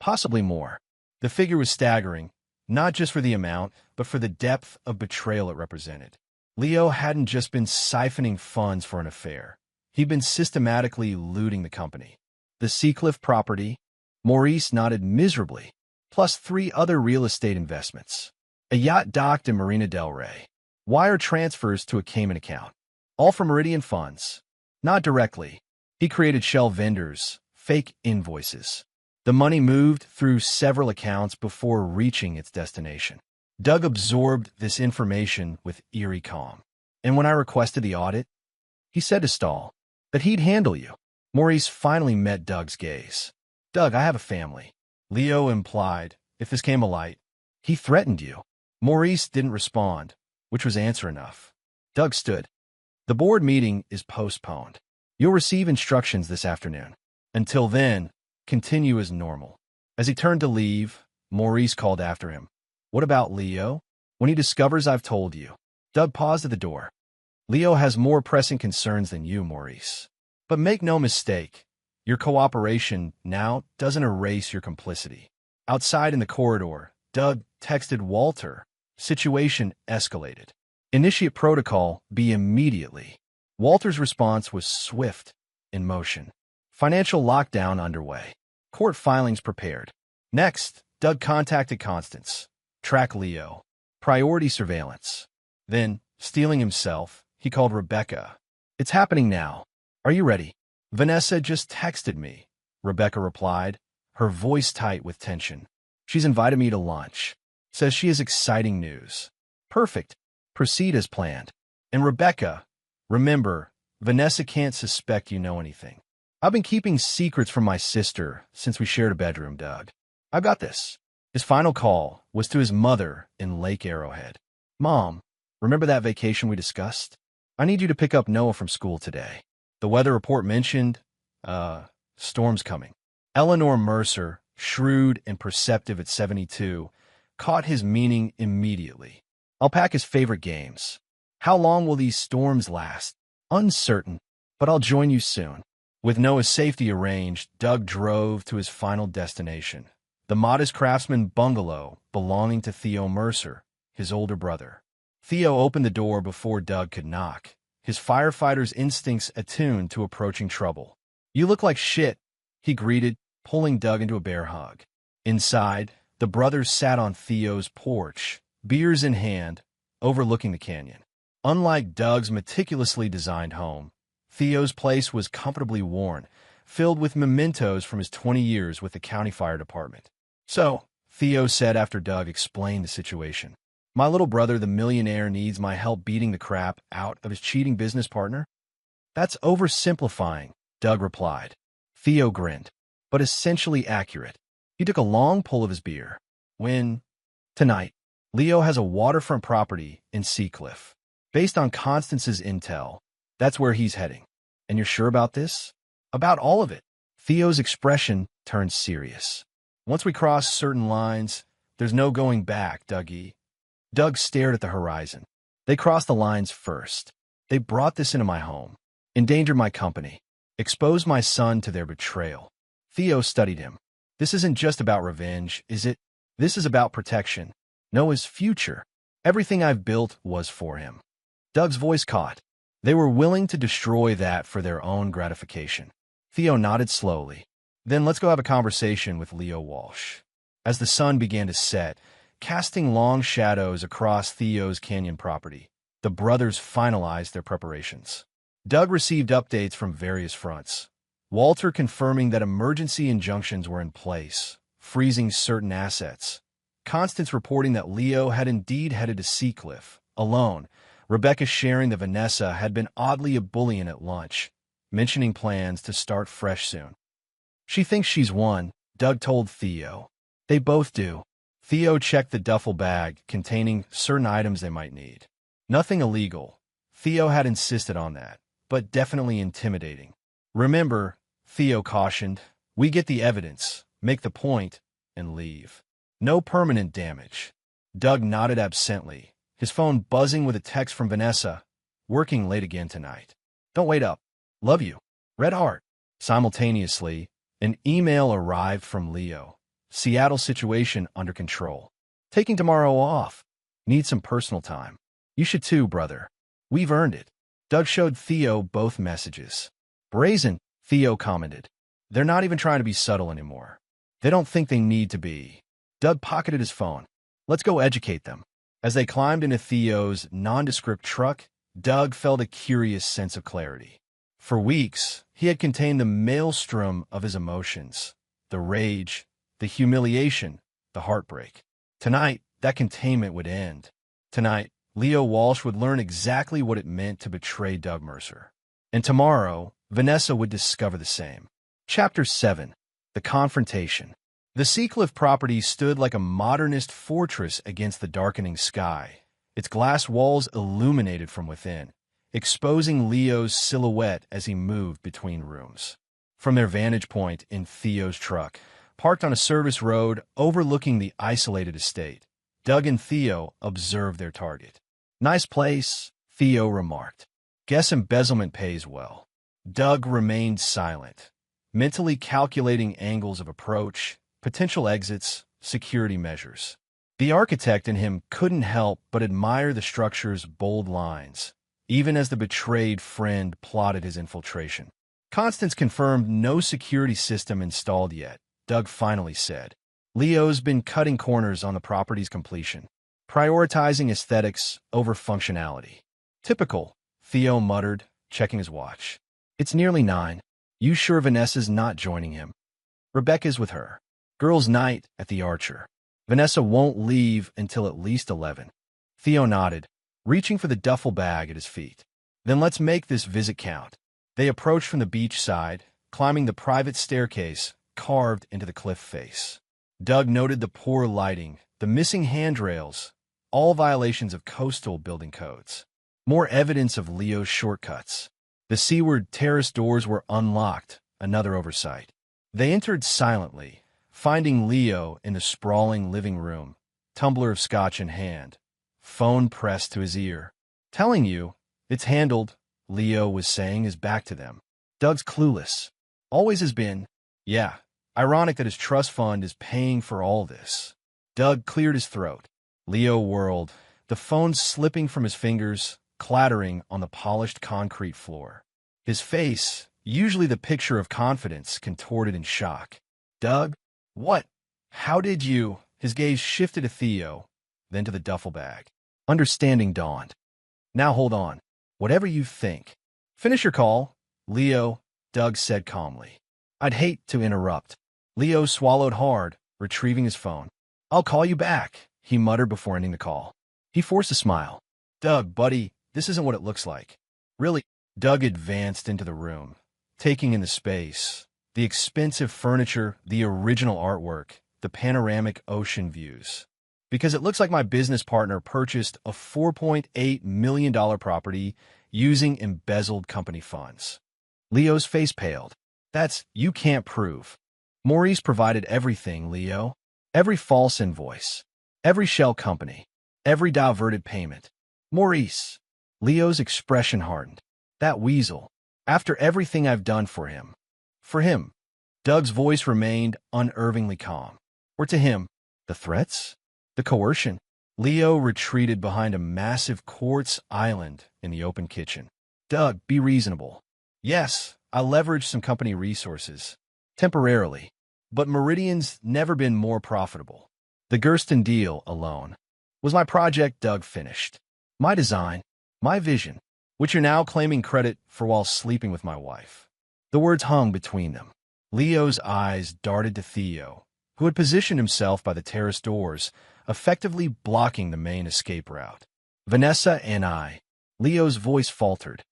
Possibly more." The figure was staggering, not just for the amount, but for the depth of betrayal it represented. Leo hadn't just been siphoning funds for an affair. He'd been systematically looting the company. The Seacliff property, Maurice nodded miserably, plus 3 other real estate investments. A yacht docked in Marina del Rey. Wire transfers to a Cayman account. All from Meridian funds. Not directly. He created shell vendors, fake invoices. The money moved through several accounts before reaching its destination. Doug absorbed this information with eerie calm. "And when I requested the audit," he said to Stahl, "that he'd handle you." Maurice finally met Doug's gaze. "Doug, I have a family." Leo implied, if this came alight, he threatened you. Maurice didn't respond, which was answer enough. Doug stood. "The board meeting is postponed. You'll receive instructions this afternoon. Until then, continue as normal." As he turned to leave, Maurice called after him. "What about Leo? When he discovers I've told you?" Doug paused at the door. "Leo has more pressing concerns than you, Maurice. But make no mistake, your cooperation now doesn't erase your complicity." Outside in the corridor, Doug texted Walter. Situation escalated. "Initiate protocol B immediately." Walter's response was swift, in motion. Financial lockdown underway. Court filings prepared. Next, Doug contacted Constance. Track Leo. Priority surveillance. Then, steeling himself, he called Rebecca. "It's happening now. Are you ready?" "Vanessa just texted me," Rebecca replied, her voice tight with tension. "She's invited me to lunch. Says she has exciting news." "Perfect. Proceed as planned." "And Rebecca, remember, Vanessa can't suspect you know anything. I've been keeping secrets from my sister since we shared a bedroom, Doug. I've got this." His final call was to his mother in Lake Arrowhead. "Mom, remember that vacation we discussed? I need you to pick up Noah from school today. The weather report mentioned, storms coming." Eleanor Mercer, shrewd and perceptive at 72, caught his meaning immediately. "I'll pack his favorite games. How long will these storms last?" "Uncertain, but I'll join you soon." With Noah's safety arranged, Doug drove to his final destination, the modest craftsman bungalow belonging to Theo Mercer, his older brother. Theo opened the door before Doug could knock, his firefighter's instincts attuned to approaching trouble. "You look like shit," he greeted, pulling Doug into a bear hug. Inside, The brothers sat on Theo's porch, beers in hand, overlooking the canyon. Unlike Doug's meticulously designed home, Theo's place was comfortably worn, filled with mementos from his 20 years with the county fire department. "So," Theo said after Doug explained the situation, "my little brother, the millionaire, needs my help beating the crap out of his cheating business partner?" "That's oversimplifying," Doug replied. Theo grinned, "but essentially accurate." He took a long pull of his beer. Tonight, Leo has a waterfront property in Seacliff. Based on Constance's intel, that's where he's heading. "And you're sure about this?" "About all of it." Theo's expression turned serious. "Once we cross certain lines, there's no going back, Dougie." Doug stared at the horizon. "They crossed the lines first. They brought this into my home, endangered my company, exposed my son to their betrayal." Theo studied him. "This isn't just about revenge, is it? This is about protection. Noah's future. Everything I've built was for him." Doug's voice caught. "They were willing to destroy that for their own gratification." Theo nodded slowly. "Then let's go have a conversation with Leo Walsh." As the sun began to set, casting long shadows across Theo's canyon property, the brothers finalized their preparations. Doug received updates from various fronts. Walter confirming that emergency injunctions were in place, freezing certain assets. Constance reporting that Leo had indeed headed to Seacliff, alone. Rebecca sharing that Vanessa had been oddly ebullient at lunch, mentioning plans to start fresh soon. "She thinks she's won," Doug told Theo. "They both do." Theo checked the duffel bag containing certain items they might need. Nothing illegal. Theo had insisted on that, but definitely intimidating. "Remember," Theo cautioned, "we get the evidence, make the point, and leave. No permanent damage." Doug nodded absently, his phone buzzing with a text from Vanessa. "Working late again tonight. Don't wait up. Love you. Red heart." Simultaneously, an email arrived from Leo. "Seattle situation under control. Taking tomorrow off. Need some personal time. You should too, brother. We've earned it." Doug showed Theo both messages. "Brazen," Theo commented. "They're not even trying to be subtle anymore. They don't think they need to be." Doug pocketed his phone. "Let's go educate them." As they climbed into Theo's nondescript truck, Doug felt a curious sense of clarity. For weeks, he had contained the maelstrom of his emotions, the rage, the humiliation, the heartbreak. Tonight, that containment would end. Tonight, Leo Walsh would learn exactly what it meant to betray Doug Mercer. And tomorrow, Vanessa would discover the same. Chapter 7. The Confrontation. The Seacliff property stood like a modernist fortress against the darkening sky, its glass walls illuminated from within, exposing Leo's silhouette as he moved between rooms. From their vantage point in Theo's truck, parked on a service road overlooking the isolated estate, Doug and Theo observed their target. "Nice place," Theo remarked. "Guess embezzlement pays well." Doug remained silent, mentally calculating angles of approach, potential exits, security measures. The architect in him couldn't help but admire the structure's bold lines, even as the betrayed friend plotted his infiltration. Constance confirmed no security system installed yet, Doug finally said. Leo's been cutting corners on the property's completion, prioritizing aesthetics over functionality. "Typical," Theo muttered, checking his watch. "It's nearly 9. You sure Vanessa's not joining him?" "Rebecca's with her. Girls' night at the Archer. Vanessa won't leave until at least 11. Theo nodded, reaching for the duffel bag at his feet. "Then let's make this visit count." They approached from the beach side, climbing the private staircase carved into the cliff face. Doug noted the poor lighting, the missing handrails, all violations of coastal building codes. More evidence of Leo's shortcuts. The seaward terrace doors were unlocked, another oversight. They entered silently, finding Leo in the sprawling living room, tumbler of scotch in hand, phone pressed to his ear. "Telling you, it's handled," Leo was saying, his back to them. "Doug's clueless. Always has been. Yeah, ironic that his trust fund is paying for all this." Doug cleared his throat. Leo whirled, the phone slipping from his fingers, clattering on the polished concrete floor. His face, usually the picture of confidence, contorted in shock. "Doug? What? How did you?" His gaze shifted to Theo, then to the duffel bag. Understanding dawned. Now hold on. Whatever you think. Finish your call, Leo, Doug said calmly. I'd hate to interrupt. Leo swallowed hard, retrieving his phone. I'll call you back, he muttered before ending the call. He forced a smile. Doug, buddy, this isn't what it looks like. Really? Doug advanced into the room, taking in the space, the expensive furniture, the original artwork, the panoramic ocean views. Because it looks like my business partner purchased a $4.8 million property using embezzled company funds. Leo's face paled. You can't prove. Maurice provided everything, Leo. Every false invoice, every shell company, every diverted payment. Maurice. Leo's expression hardened. That weasel. After everything I've done for him. For him. Doug's voice remained unervingly calm. Or to him, the threats? The coercion? Leo retreated behind a massive quartz island in the open kitchen. Doug, be reasonable. Yes, I leveraged some company resources. Temporarily. But Meridian's never been more profitable. The Gersten deal alone was my project Doug finished. My design, my vision, which you're now claiming credit for while sleeping with my wife. The words hung between them. Leo's eyes darted to Theo, who had positioned himself by the terrace doors, effectively blocking the main escape route. Vanessa and I. Leo's voice faltered.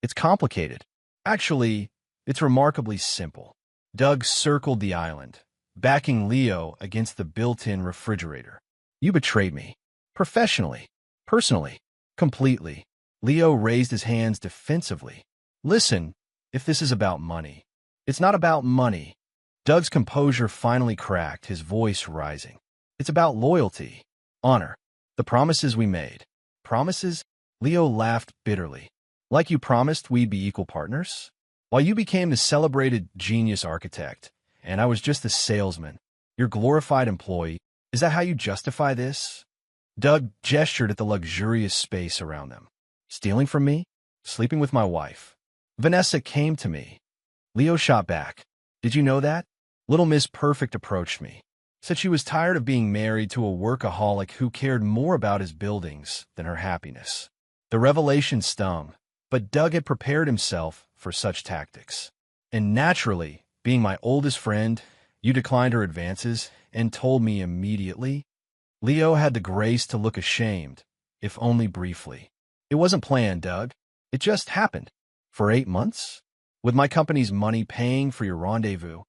It's complicated. Actually, it's remarkably simple. Doug circled the island, backing Leo against the built-in refrigerator. You betrayed me. Professionally. Personally. Completely. Leo raised his hands defensively. Listen, if this is about money. It's not about money. Doug's composure finally cracked, his voice rising. It's about loyalty. Honor. The promises we made. Promises? Leo laughed bitterly. Like you promised we'd be equal partners? While you became the celebrated genius architect, and I was just the salesman, your glorified employee, is that how you justify this? Doug gestured at the luxurious space around them. Stealing from me? Sleeping with my wife. Vanessa came to me. Leo shot back. Did you know that? Little Miss Perfect approached me. Said she was tired of being married to a workaholic who cared more about his buildings than her happiness. The revelation stung, but Doug had prepared himself for such tactics. And naturally, being my oldest friend, you declined her advances and told me immediately. Leo had the grace to look ashamed, if only briefly. It wasn't planned, Doug. It just happened. For 8 months? With my company's money paying for your rendezvous?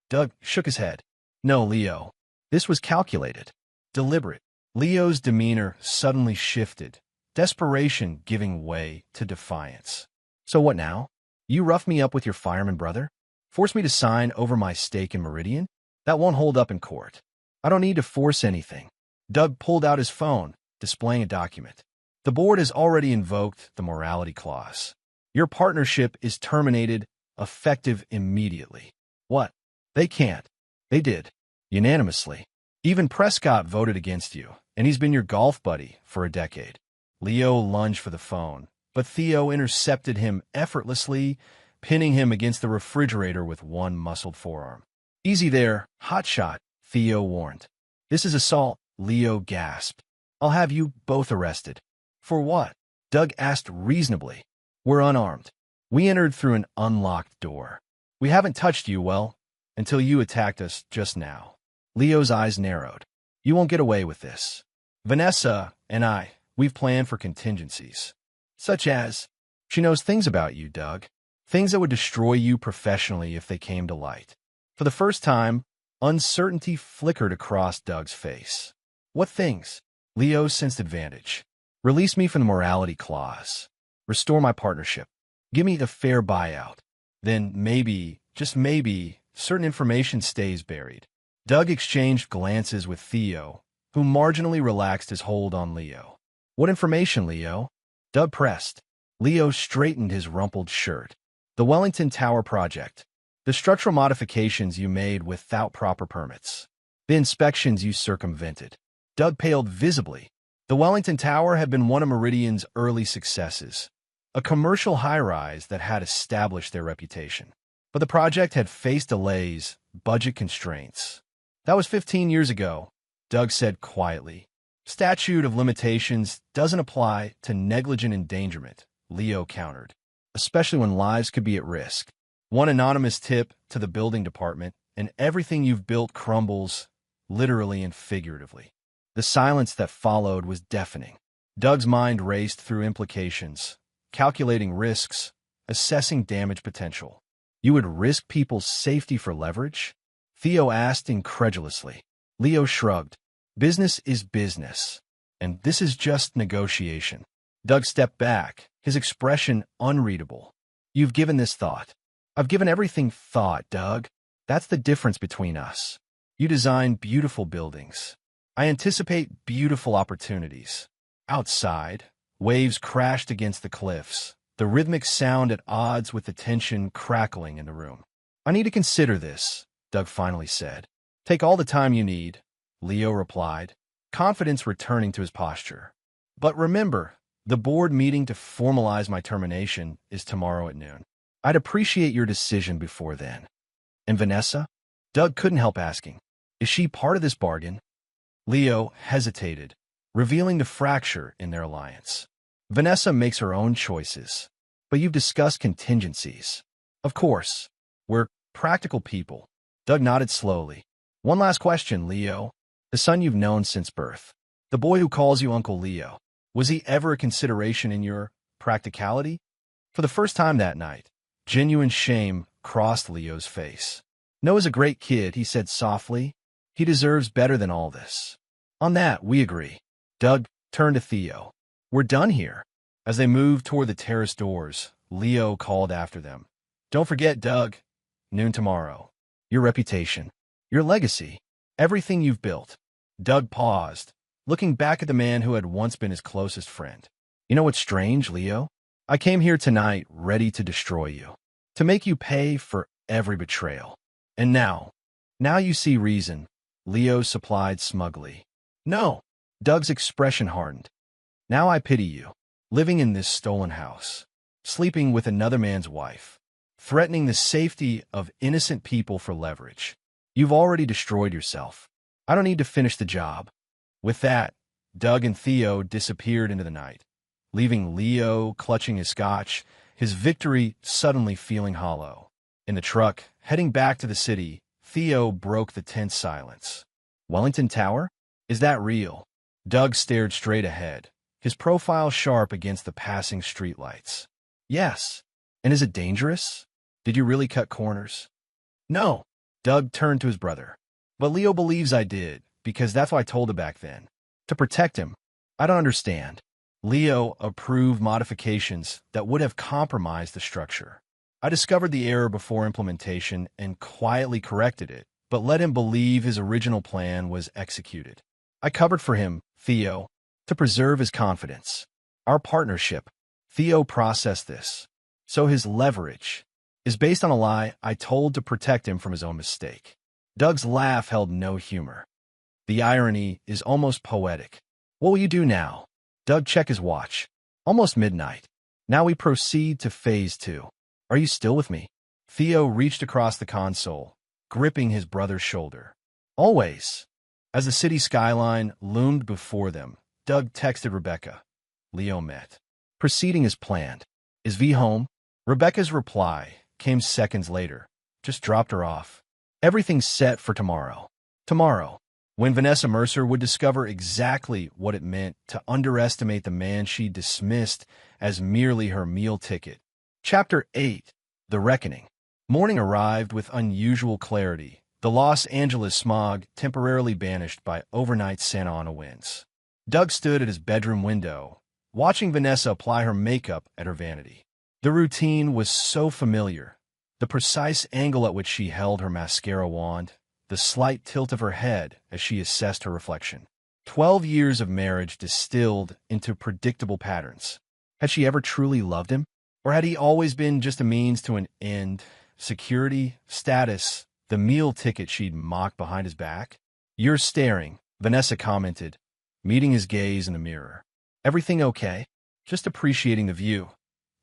Doug shook his head. No, Leo. This was calculated. Deliberate. Leo's demeanor suddenly shifted, desperation giving way to defiance. So what now? You rough me up with your fireman brother? Force me to sign over my stake in Meridian? That won't hold up in court. I don't need to force anything. Doug pulled out his phone, displaying a document. The board has already invoked the morality clause. Your partnership is terminated, effective immediately. What? They can't. They did. Unanimously. Even Prescott voted against you, and he's been your golf buddy for a decade. Leo lunged for the phone, but Theo intercepted him effortlessly, pinning him against the refrigerator with one muscled forearm. Easy there, hotshot, Theo warned. This is assault, Leo gasped. I'll have you both arrested. For what? Doug asked reasonably. We're unarmed. We entered through an unlocked door. We haven't touched you, well, until you attacked us just now. Leo's eyes narrowed. You won't get away with this. Vanessa and I, we've planned for contingencies. Such as, she knows things about you, Doug. Things that would destroy you professionally if they came to light. For the first time, uncertainty flickered across Doug's face. What things? Leo sensed advantage. Release me from the morality clause. Restore my partnership. Give me the fair buyout. Then maybe, just maybe, certain information stays buried. Doug exchanged glances with Theo, who marginally relaxed his hold on Leo. What information, Leo? Doug pressed. Leo straightened his rumpled shirt. The Wellington Tower project. The structural modifications you made without proper permits. The inspections you circumvented. Doug paled visibly. The Wellington Tower had been one of Meridian's early successes, a commercial high-rise that had established their reputation. But the project had faced delays, budget constraints. That was 15 years ago, Doug said quietly. Statute of limitations doesn't apply to negligent endangerment, Leo countered, especially when lives could be at risk. One anonymous tip to the building department, and everything you've built crumbles, literally and figuratively. The silence that followed was deafening. Doug's mind raced through implications, calculating risks, assessing damage potential. You would risk people's safety for leverage? Theo asked incredulously. Leo shrugged. Business is business, and this is just negotiation. Doug stepped back, his expression unreadable. You've given this thought. I've given everything thought, Doug. That's the difference between us. You design beautiful buildings. I anticipate beautiful opportunities. Outside, waves crashed against the cliffs, the rhythmic sound at odds with the tension crackling in the room. I need to consider this, Doug finally said. Take all the time you need, Leo replied, confidence returning to his posture. But remember, the board meeting to formalize my termination is tomorrow at noon. I'd appreciate your decision before then. And Vanessa? Doug couldn't help asking. Is she part of this bargain? Leo hesitated, revealing the fracture in their alliance. Vanessa makes her own choices, but you've discussed contingencies. Of course, we're practical people. Doug nodded slowly. One last question, Leo. The son you've known since birth, the boy who calls you Uncle Leo, was he ever a consideration in your practicality? For the first time that night, genuine shame crossed Leo's face. Noah's a great kid, he said softly. He deserves better than all this. On that, we agree. Doug turned to Theo. We're done here. As they moved toward the terrace doors, Leo called after them. Don't forget, Doug. Noon tomorrow. Your reputation. Your legacy. Everything you've built. Doug paused, looking back at the man who had once been his closest friend. You know what's strange, Leo? I came here tonight ready to destroy you. To make you pay for every betrayal. And now you see reason, Leo supplied smugly. No. Doug's expression hardened. Now I pity you, living in this stolen house, sleeping with another man's wife, threatening the safety of innocent people for leverage. You've already destroyed yourself. I don't need to finish the job. With that, Doug and Theo disappeared into the night, leaving Leo clutching his scotch, his victory suddenly feeling hollow. In the truck, heading back to the city, Theo broke the tense silence. Wellington Tower? Is that real? Doug stared straight ahead, his profile sharp against the passing streetlights. Yes. And is it dangerous? Did you really cut corners? No. Doug turned to his brother. But Leo believes I did, because that's what I told him back then. To protect him. I don't understand. Leo approved modifications that would have compromised the structure. I discovered the error before implementation and quietly corrected it, but let him believe his original plan was executed. I covered for him, Theo, to preserve his confidence. Our partnership. Theo processed this. So his leverage is based on a lie I told to protect him from his own mistake. Doug's laugh held no humor. The irony is almost poetic. What will you do now? Doug checked his watch. Almost midnight. Now we proceed to phase 2. Are you still with me? Theo reached across the console, gripping his brother's shoulder. Always. As the city skyline loomed before them, Doug texted Rebecca. Leo met. Proceeding as planned. Is V home? Rebecca's reply came seconds later. Just dropped her off. Everything's set for tomorrow. Tomorrow, when Vanessa Mercer would discover exactly what it meant to underestimate the man she dismissed as merely her meal ticket. Chapter 8. The Reckoning. Morning arrived with unusual clarity, the Los Angeles smog temporarily banished by overnight Santa Ana winds. Doug stood at his bedroom window, watching Vanessa apply her makeup at her vanity. The routine was so familiar. The precise angle at which she held her mascara wand, the slight tilt of her head as she assessed her reflection. 12 years of marriage distilled into predictable patterns. Had she ever truly loved him? Or had he always been just a means to an end? Security, status, the meal ticket she'd mocked behind his back? You're staring, Vanessa commented, meeting his gaze in the mirror. Everything okay? Just appreciating the view,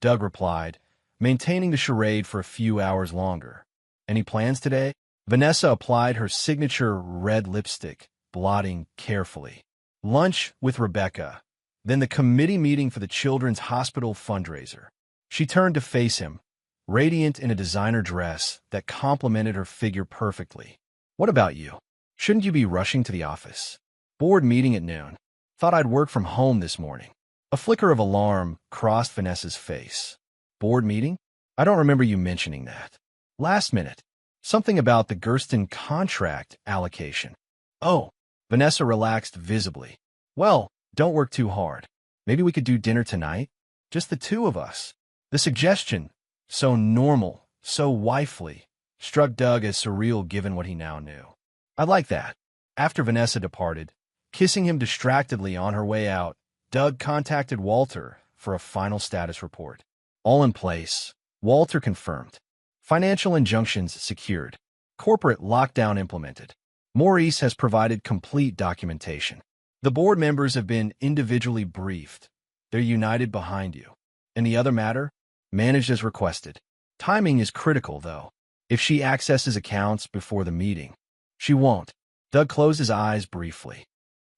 Doug replied, maintaining the charade for a few hours longer. Any plans today? Vanessa applied her signature red lipstick, blotting carefully. Lunch with Rebecca, then the committee meeting for the Children's Hospital fundraiser. She turned to face him, radiant in a designer dress that complemented her figure perfectly. What about you? Shouldn't you be rushing to the office? Board meeting at noon. Thought I'd work from home this morning. A flicker of alarm crossed Vanessa's face. Board meeting? I don't remember you mentioning that. Last minute. Something about the Gersten contract allocation. Oh, Vanessa relaxed visibly. Well, don't work too hard. Maybe we could do dinner tonight? Just the two of us. The suggestion, so normal, so wifely, struck Doug as surreal given what he now knew. I like that. After Vanessa departed, kissing him distractedly on her way out, Doug contacted Walter for a final status report. All in place, Walter confirmed. Financial injunctions secured. Corporate lockdown implemented. Maurice has provided complete documentation. The board members have been individually briefed. They're united behind you. In the other matter, managed as requested. Timing is critical, though. If she accesses accounts before the meeting, she won't. Doug closed his eyes briefly.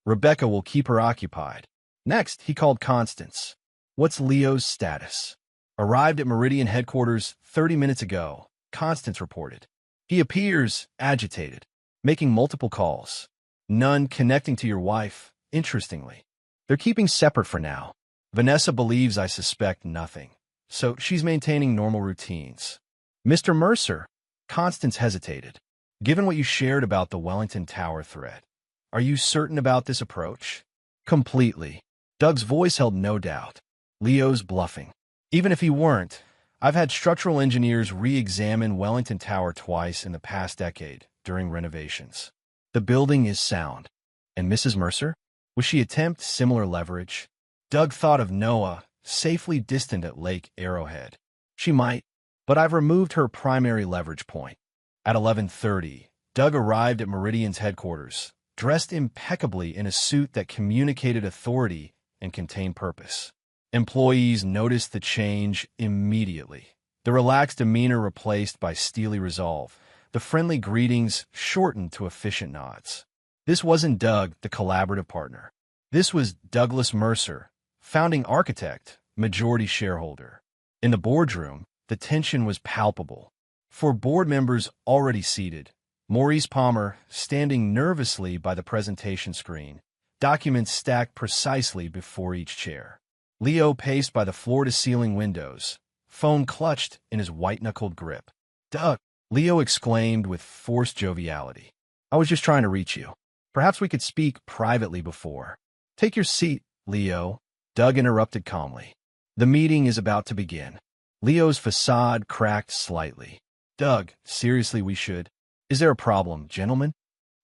Rebecca will keep her occupied. Next, he called Constance. What's Leo's status? Arrived at Meridian headquarters 30 minutes ago, Constance reported. He appears agitated, making multiple calls. None connecting to your wife, interestingly. They're keeping separate for now. Vanessa believes I suspect nothing, so she's maintaining normal routines. Mr. Mercer, Constance hesitated. Given what you shared about the Wellington Tower threat, are you certain about this approach? Completely. Doug's voice held no doubt. Leo's bluffing. Even if he weren't, I've had structural engineers re-examine Wellington Tower twice in the past decade during renovations. The building is sound. And Mrs. Mercer? Will she attempt similar leverage? Doug thought of Noah, safely distant at Lake Arrowhead. She might, but I've removed her primary leverage point. At 11:30, Doug arrived at Meridian's headquarters, dressed impeccably in a suit that communicated authority and contained purpose. Employees noticed the change immediately. The relaxed demeanor replaced by steely resolve, the friendly greetings shortened to efficient nods. This wasn't Doug, the collaborative partner. This was Douglas Mercer, founding architect, majority shareholder. In the boardroom, the tension was palpable. For board members already seated, Maurice Palmer, standing nervously by the presentation screen, documents stacked precisely before each chair. Leo paced by the floor-to-ceiling windows, phone clutched in his white-knuckled grip. Doug, Leo exclaimed with forced joviality. I was just trying to reach you. Perhaps we could speak privately before. Take your seat, Leo, Doug interrupted calmly. The meeting is about to begin. Leo's facade cracked slightly. Doug, seriously, we should. Is there a problem, gentlemen?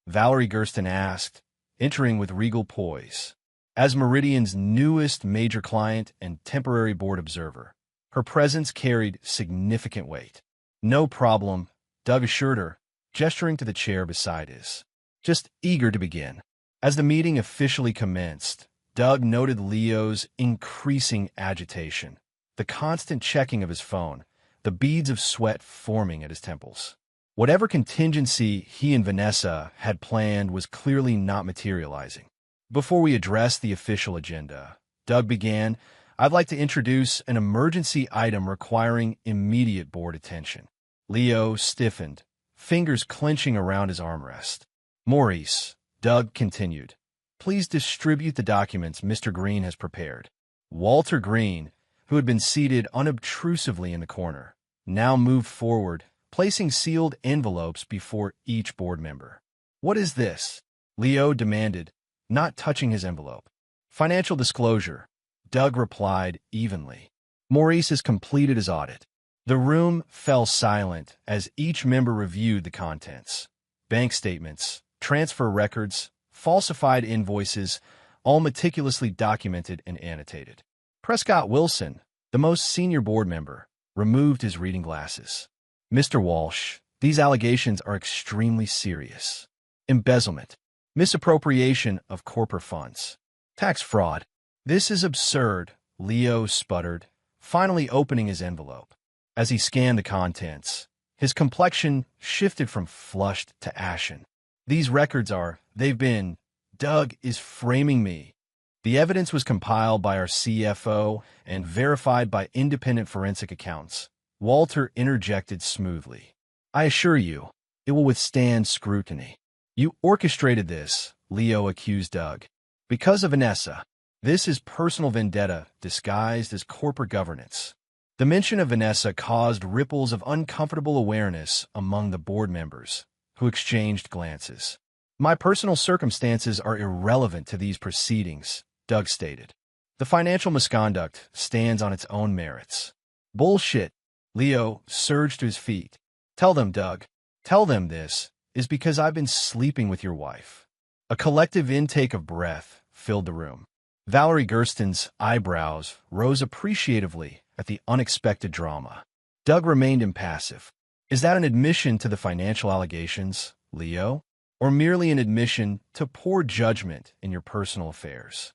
Valerie Gersten asked, entering with regal poise. As Meridian's newest major client and temporary board observer, her presence carried significant weight. No problem, Doug assured her, gesturing to the chair beside his. Just eager to begin. As the meeting officially commenced, Doug noted Leo's increasing agitation, the constant checking of his phone, the beads of sweat forming at his temples. Whatever contingency he and Vanessa had planned was clearly not materializing. Before we address the official agenda, Doug began, I'd like to introduce an emergency item requiring immediate board attention. Leo stiffened, fingers clenching around his armrest. Maurice, Doug continued, please distribute the documents Mr. Green has prepared. Walter Green, who had been seated unobtrusively in the corner, now moved forward, placing sealed envelopes before each board member. What is this? Leo demanded, not touching his envelope. Financial disclosure, Doug replied evenly. Maurice has completed his audit. The room fell silent as each member reviewed the contents. Bank statements, transfer records, falsified invoices, all meticulously documented and annotated. Prescott Wilson, the most senior board member, removed his reading glasses. Mr. Walsh, these allegations are extremely serious. Embezzlement, misappropriation of corporate funds, tax fraud. This is absurd, Leo sputtered, finally opening his envelope. As he scanned the contents, his complexion shifted from flushed to ashen. They've been Doug is framing me. The evidence was compiled by our CFO and verified by independent forensic accounts. Walter interjected smoothly. I assure you, it will withstand scrutiny. You orchestrated this, Leo accused Doug. Because of Vanessa. This is personal vendetta disguised as corporate governance. The mention of Vanessa caused ripples of uncomfortable awareness among the board members, who exchanged glances. My personal circumstances are irrelevant to these proceedings, Doug stated. The financial misconduct stands on its own merits. Bullshit. Leo surged to his feet. Tell them, Doug. Tell them this is because I've been sleeping with your wife. A collective intake of breath filled the room. Valerie Gersten's eyebrows rose appreciatively at the unexpected drama. Doug remained impassive. Is that an admission to the financial allegations, Leo? Or merely an admission to poor judgment in your personal affairs?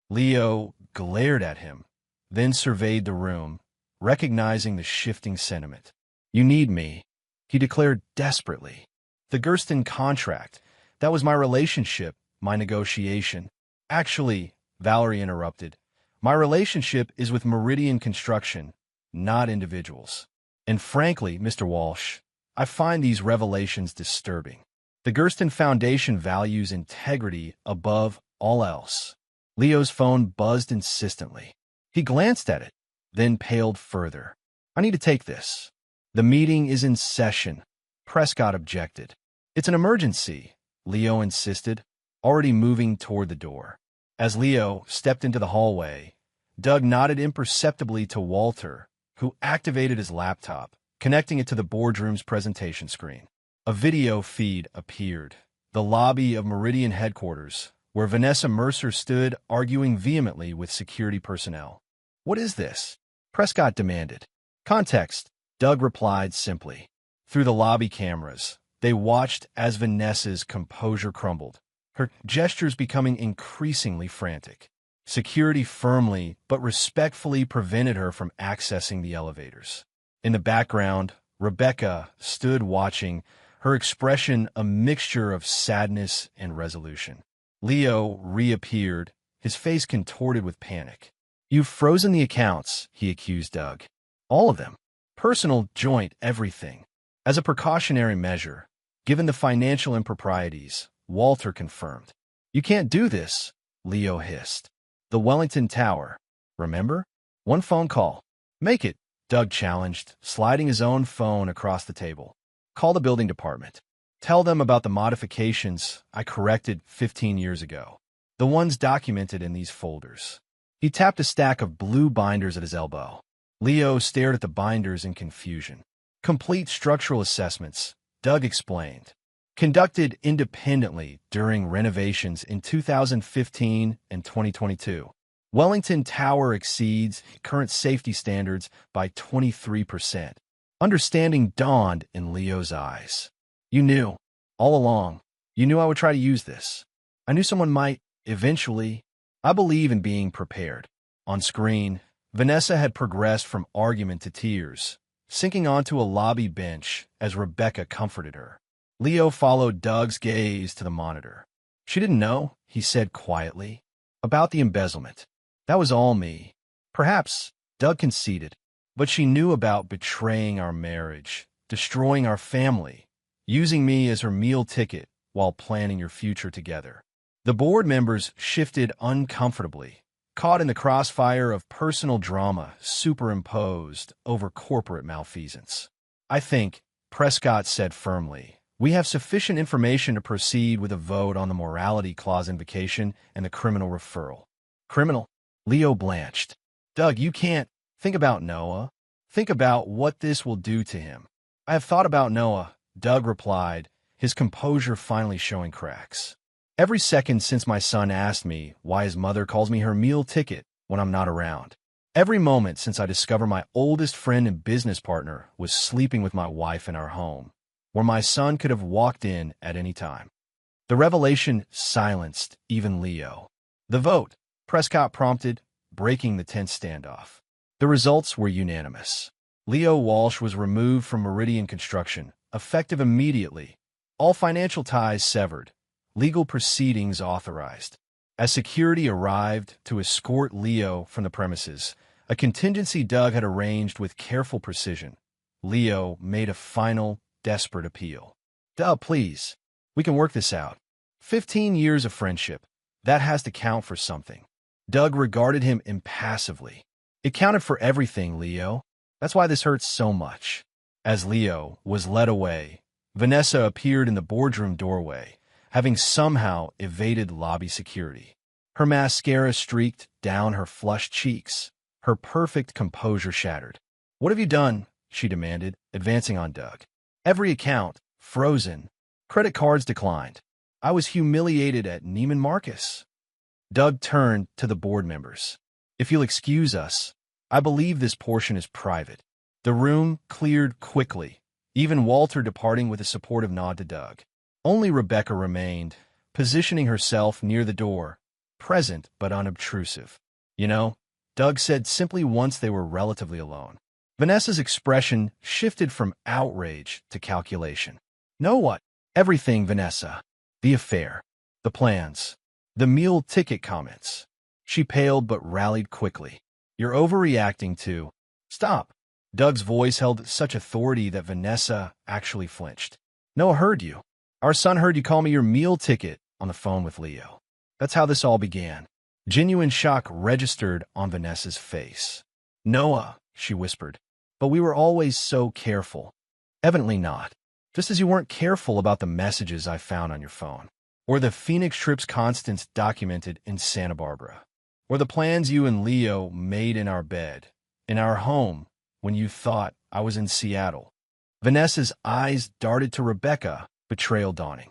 Leo glared at him, then surveyed the room, recognizing the shifting sentiment. You need me, he declared desperately. The Gersten contract, that was my relationship, my negotiation. Actually, Valerie interrupted, my relationship is with Meridian Construction, not individuals. And frankly, Mr. Walsh, I find these revelations disturbing. The Gersten Foundation values integrity above all else. Leo's phone buzzed insistently. He glanced at it, then paled further. I need to take this. The meeting is in session, Prescott objected. It's an emergency, Leo insisted, already moving toward the door. As Leo stepped into the hallway, Doug nodded imperceptibly to Walter, who activated his laptop, connecting it to the boardroom's presentation screen. A video feed appeared. The lobby of Meridian headquarters, where Vanessa Mercer stood arguing vehemently with security personnel. What is this? Prescott demanded. Context, Doug replied simply. Through the lobby cameras, they watched as Vanessa's composure crumbled, her gestures becoming increasingly frantic. Security firmly but respectfully prevented her from accessing the elevators. In the background, Rebecca stood watching, her expression a mixture of sadness and resolution. Leo reappeared, his face contorted with panic. You've frozen the accounts, he accused Doug. All of them. Personal, joint, everything. As a precautionary measure, given the financial improprieties, Walter confirmed. You can't do this, Leo hissed. The Wellington Tower. Remember? One phone call. Make it, Doug challenged, sliding his own phone across the table. Call the building department. Tell them about the modifications I corrected 15 years ago. The ones documented in these folders. He tapped a stack of blue binders at his elbow. Leo stared at the binders in confusion. Complete structural assessments, Doug explained. Conducted independently during renovations in 2015 and 2022. Wellington Tower exceeds current safety standards by 23%. Understanding dawned in Leo's eyes. You knew, all along, you knew I would try to use this. I knew someone might, eventually. I believe in being prepared. On screen, Vanessa had progressed from argument to tears, sinking onto a lobby bench as Rebecca comforted her. Leo followed Doug's gaze to the monitor. She didn't know, he said quietly, about the embezzlement. That was all me. Perhaps, Doug conceded, but she knew about betraying our marriage, destroying our family, using me as her meal ticket while planning your future together. The board members shifted uncomfortably, caught in the crossfire of personal drama superimposed over corporate malfeasance. I think, Prescott said firmly, we have sufficient information to proceed with a vote on the morality clause invocation and the criminal referral. Criminal? Leo blanched. Doug, you can't. Think about Noah. Think about what this will do to him. I have thought about Noah, Doug replied, his composure finally showing cracks. Every second since my son asked me why his mother calls me her meal ticket when I'm not around. Every moment since I discovered my oldest friend and business partner was sleeping with my wife in our home, where my son could have walked in at any time. The revelation silenced even Leo. The vote, Prescott prompted, breaking the tense standoff. The results were unanimous. Leo Walsh was removed from Meridian Construction, effective immediately. All financial ties severed. Legal proceedings authorized. As security arrived to escort Leo from the premises, a contingency Doug had arranged with careful precision, Leo made a final, desperate appeal. Doug, please. We can work this out. 15 years of friendship. That has to count for something. Doug regarded him impassively. It counted for everything, Leo. That's why this hurts so much. As Leo was led away, Vanessa appeared in the boardroom doorway, having somehow evaded lobby security. Her mascara streaked down her flushed cheeks, her perfect composure shattered. "What have you done?" she demanded, advancing on Doug. "Every account, frozen. Credit cards declined. I was humiliated at Neiman Marcus." Doug turned to the board members. "If you'll excuse us, I believe this portion is private." The room cleared quickly, even Walter departing with a supportive nod to Doug. Only Rebecca remained, positioning herself near the door, present but unobtrusive. "You know," Doug said simply once they were relatively alone. Vanessa's expression shifted from outrage to calculation. "Know what?" "Everything, Vanessa. The affair, the plans, the meal ticket comments." She paled but rallied quickly. "You're overreacting to—" "Stop." Doug's voice held such authority that Vanessa actually flinched. "Noah heard you. Our son heard you call me your meal ticket on the phone with Leo. That's how this all began." Genuine shock registered on Vanessa's face. "Noah," she whispered, "but we were always so careful." "Evidently not. Just as you weren't careful about the messages I found on your phone, or the Phoenix trips Constance documented in Santa Barbara, or the plans you and Leo made in our bed, in our home, when you thought I was in Seattle." Vanessa's eyes darted to Rebecca, betrayal dawning.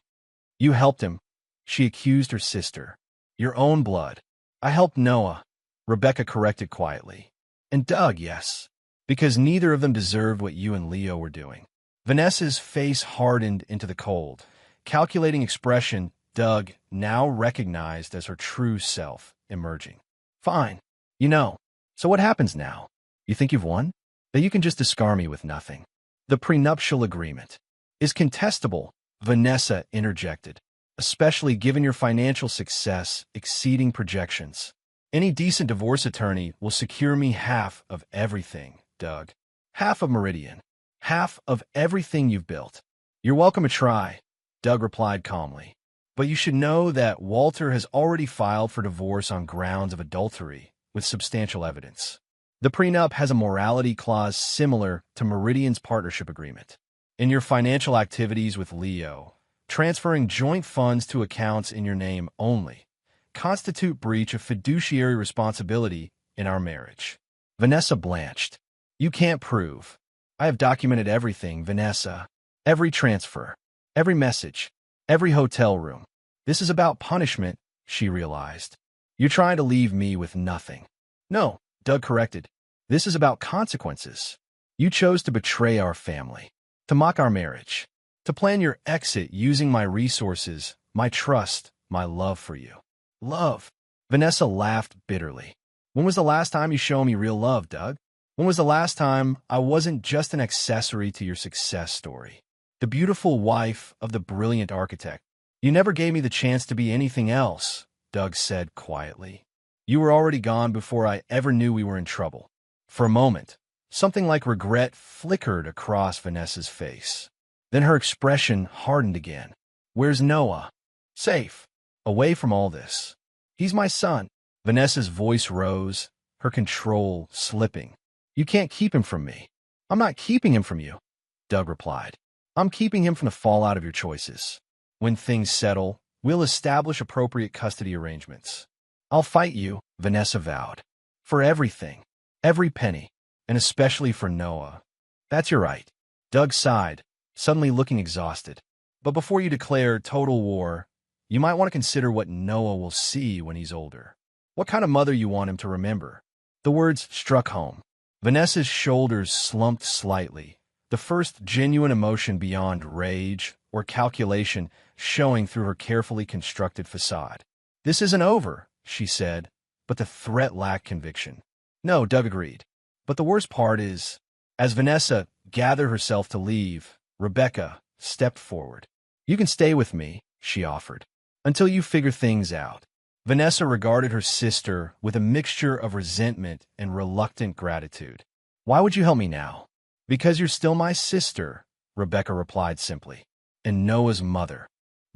"You helped him," she accused her sister. "Your own blood." "I helped Noah," Rebecca corrected quietly. "And Doug, yes, because neither of them deserved what you and Leo were doing." Vanessa's face hardened into the cold, calculating expression Doug now recognized as her true self emerging. "Fine. You know, so what happens now? You think you've won? That you can just discard me with nothing?" "The prenuptial agreement is contestable," Vanessa interjected, "especially given your financial success exceeding projections. Any decent divorce attorney will secure me half of everything, Doug. Half of Meridian. Half of everything you've built." "You're welcome to try," Doug replied calmly. "But you should know that Walter has already filed for divorce on grounds of adultery with substantial evidence. The prenup has a morality clause similar to Meridian's partnership agreement. In your financial activities with Leo, transferring joint funds to accounts in your name only constitute breach of fiduciary responsibility in our marriage." Vanessa blanched. "You can't prove." "I have documented everything, Vanessa. Every transfer, every message, every hotel room. This is about punishment," she realized. "You're trying to leave me with nothing." "No," Doug corrected. "This is about consequences. You chose to betray our family, to mock our marriage, to plan your exit using my resources, my trust, my love for you." "Love?" Vanessa laughed bitterly. "When was the last time you showed me real love, Doug? When was the last time I wasn't just an accessory to your success story? The beautiful wife of the brilliant architect. You never gave me the chance to be anything else," Doug said quietly. "You were already gone before I ever knew we were in trouble." For a moment, something like regret flickered across Vanessa's face. Then her expression hardened again. "Where's Noah?" "Safe. Away from all this. He's my son." Vanessa's voice rose, her control slipping. "You can't keep him from me." "I'm not keeping him from you," Doug replied. "I'm keeping him from the fallout of your choices. When things settle, we'll establish appropriate custody arrangements." "I'll fight you," Vanessa vowed. "For everything. Every penny. And especially for Noah." "That's your right." Doug sighed, suddenly looking exhausted. "But before you declare total war, you might want to consider what Noah will see when he's older. What kind of mother you want him to remember." The words struck home. Vanessa's shoulders slumped slightly, the first genuine emotion beyond rage or calculation showing through her carefully constructed facade. "This isn't over," she said, but the threat lacked conviction. "No," Doug agreed. "But the worst part is—" As Vanessa gathered herself to leave, Rebecca stepped forward. "You can stay with me," she offered. Until you figure things out. Vanessa regarded her sister with a mixture of resentment and reluctant gratitude. Why would you help me now? Because you're still my sister, Rebecca replied simply, and Noah's mother.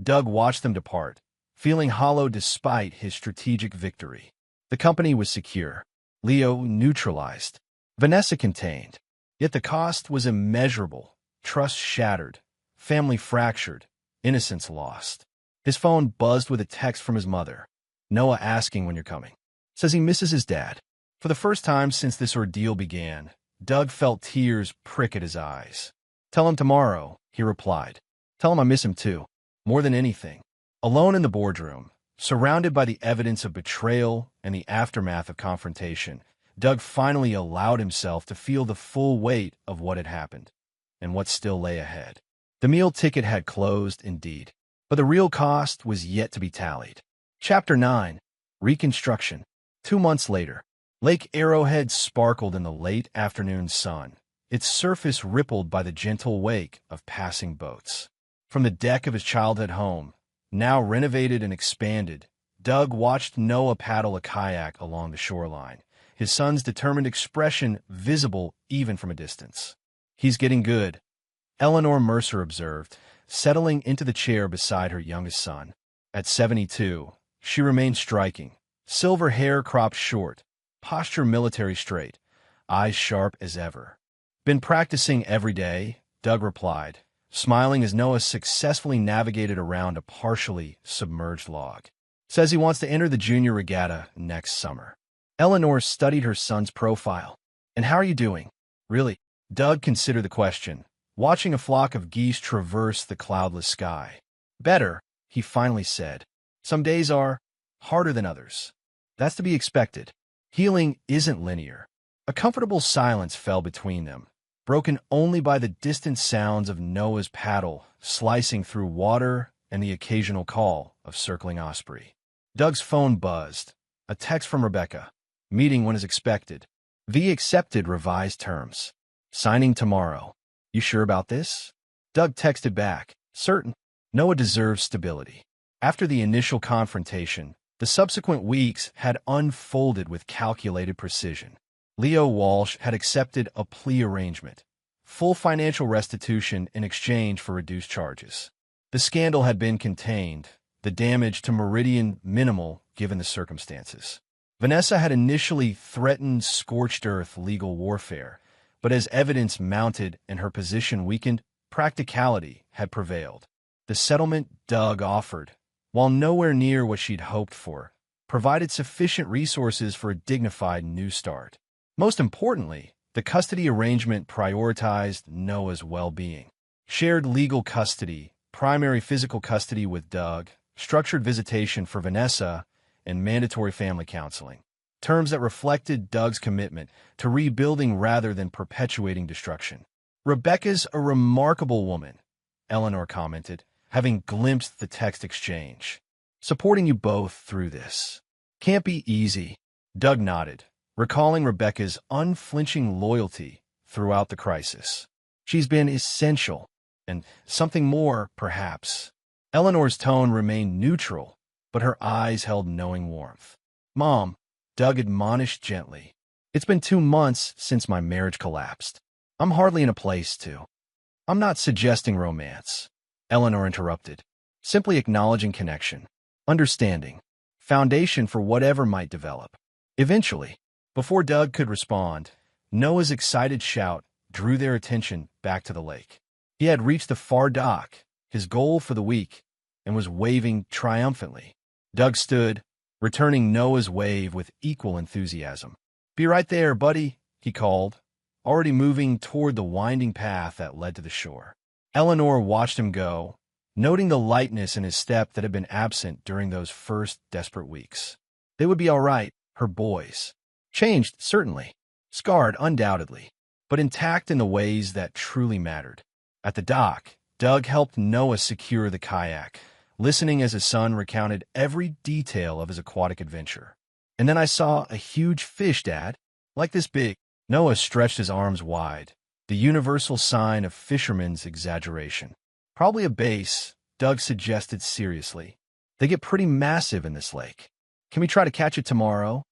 Doug watched them depart, feeling hollow despite his strategic victory. The company was secure. Leo neutralized. Vanessa contained. Yet the cost was immeasurable. Trust shattered. Family fractured. Innocence lost. His phone buzzed with a text from his mother. Noah asking when you're coming. Says he misses his dad. For the first time since this ordeal began, Doug felt tears prick at his eyes. Tell him tomorrow, he replied. Tell him I miss him too. More than anything. Alone in the boardroom, surrounded by the evidence of betrayal and the aftermath of confrontation, Doug finally allowed himself to feel the full weight of what had happened and what still lay ahead. The meal ticket had closed, indeed, but the real cost was yet to be tallied. Chapter 9. Reconstruction. 2 months later, Lake Arrowhead sparkled in the late afternoon sun, its surface rippled by the gentle wake of passing boats. From the deck of his childhood home, now renovated and expanded, Doug watched Noah paddle a kayak along the shoreline, his son's determined expression visible even from a distance. He's getting good, Eleanor Mercer observed, settling into the chair beside her youngest son. At 72, she remained striking, silver hair cropped short, posture military straight, eyes sharp as ever. Been practicing every day, Doug replied, smiling as Noah successfully navigated around a partially submerged log. Says he wants to enter the junior regatta next summer. Eleanor studied her son's profile. And how are you doing? Really? Doug considered the question, watching a flock of geese traverse the cloudless sky. Better, he finally said. Some days are harder than others. That's to be expected. Healing isn't linear. A comfortable silence fell between them, broken only by the distant sounds of Noah's paddle slicing through water and the occasional call of circling osprey. Doug's phone buzzed. A text from Rebecca. Meeting when is expected. V accepted revised terms. Signing tomorrow. You sure about this? Doug texted back. Certain. Noah deserves stability. After the initial confrontation, the subsequent weeks had unfolded with calculated precision. Leo Walsh had accepted a plea arrangement, full financial restitution in exchange for reduced charges. The scandal had been contained, the damage to Meridian minimal given the circumstances. Vanessa had initially threatened scorched earth legal warfare, but as evidence mounted and her position weakened, practicality had prevailed. The settlement Doug offered, while nowhere near what she'd hoped for, provided sufficient resources for a dignified new start. Most importantly, the custody arrangement prioritized Noah's well-being. Shared legal custody, primary physical custody with Doug, structured visitation for Vanessa, and mandatory family counseling. Terms that reflected Doug's commitment to rebuilding rather than perpetuating destruction. Rebecca's a remarkable woman, Eleanor commented, having glimpsed the text exchange. Supporting you both through this. Can't be easy, Doug nodded, recalling Rebecca's unflinching loyalty throughout the crisis. She's been essential, and something more, perhaps. Eleanor's tone remained neutral, but her eyes held knowing warmth. Mom, Doug admonished gently. It's been 2 months since my marriage collapsed. I'm hardly in a place to. I'm not suggesting romance, Eleanor interrupted, simply acknowledging connection, understanding, foundation for whatever might develop. Eventually, before Doug could respond, Noah's excited shout drew their attention back to the lake. He had reached the far dock, his goal for the week, and was waving triumphantly. Doug stood, returning Noah's wave with equal enthusiasm. Be right there, buddy, he called, already moving toward the winding path that led to the shore. Eleanor watched him go, noting the lightness in his step that had been absent during those first desperate weeks. They would be all right, her boys. Changed, certainly. Scarred, undoubtedly, but intact in the ways that truly mattered. At the dock, Doug helped Noah secure the kayak, listening as his son recounted every detail of his aquatic adventure. And then I saw a huge fish, Dad, like this big. Noah stretched his arms wide, the universal sign of fisherman's exaggeration. Probably a bass, Doug suggested seriously. They get pretty massive in this lake. Can we try to catch it tomorrow?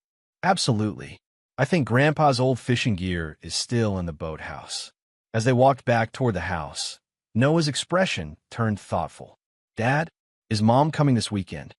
Absolutely. I think Grandpa's old fishing gear is still in the boathouse. As they walked back toward the house, Noah's expression turned thoughtful. Dad, is Mom coming this weekend?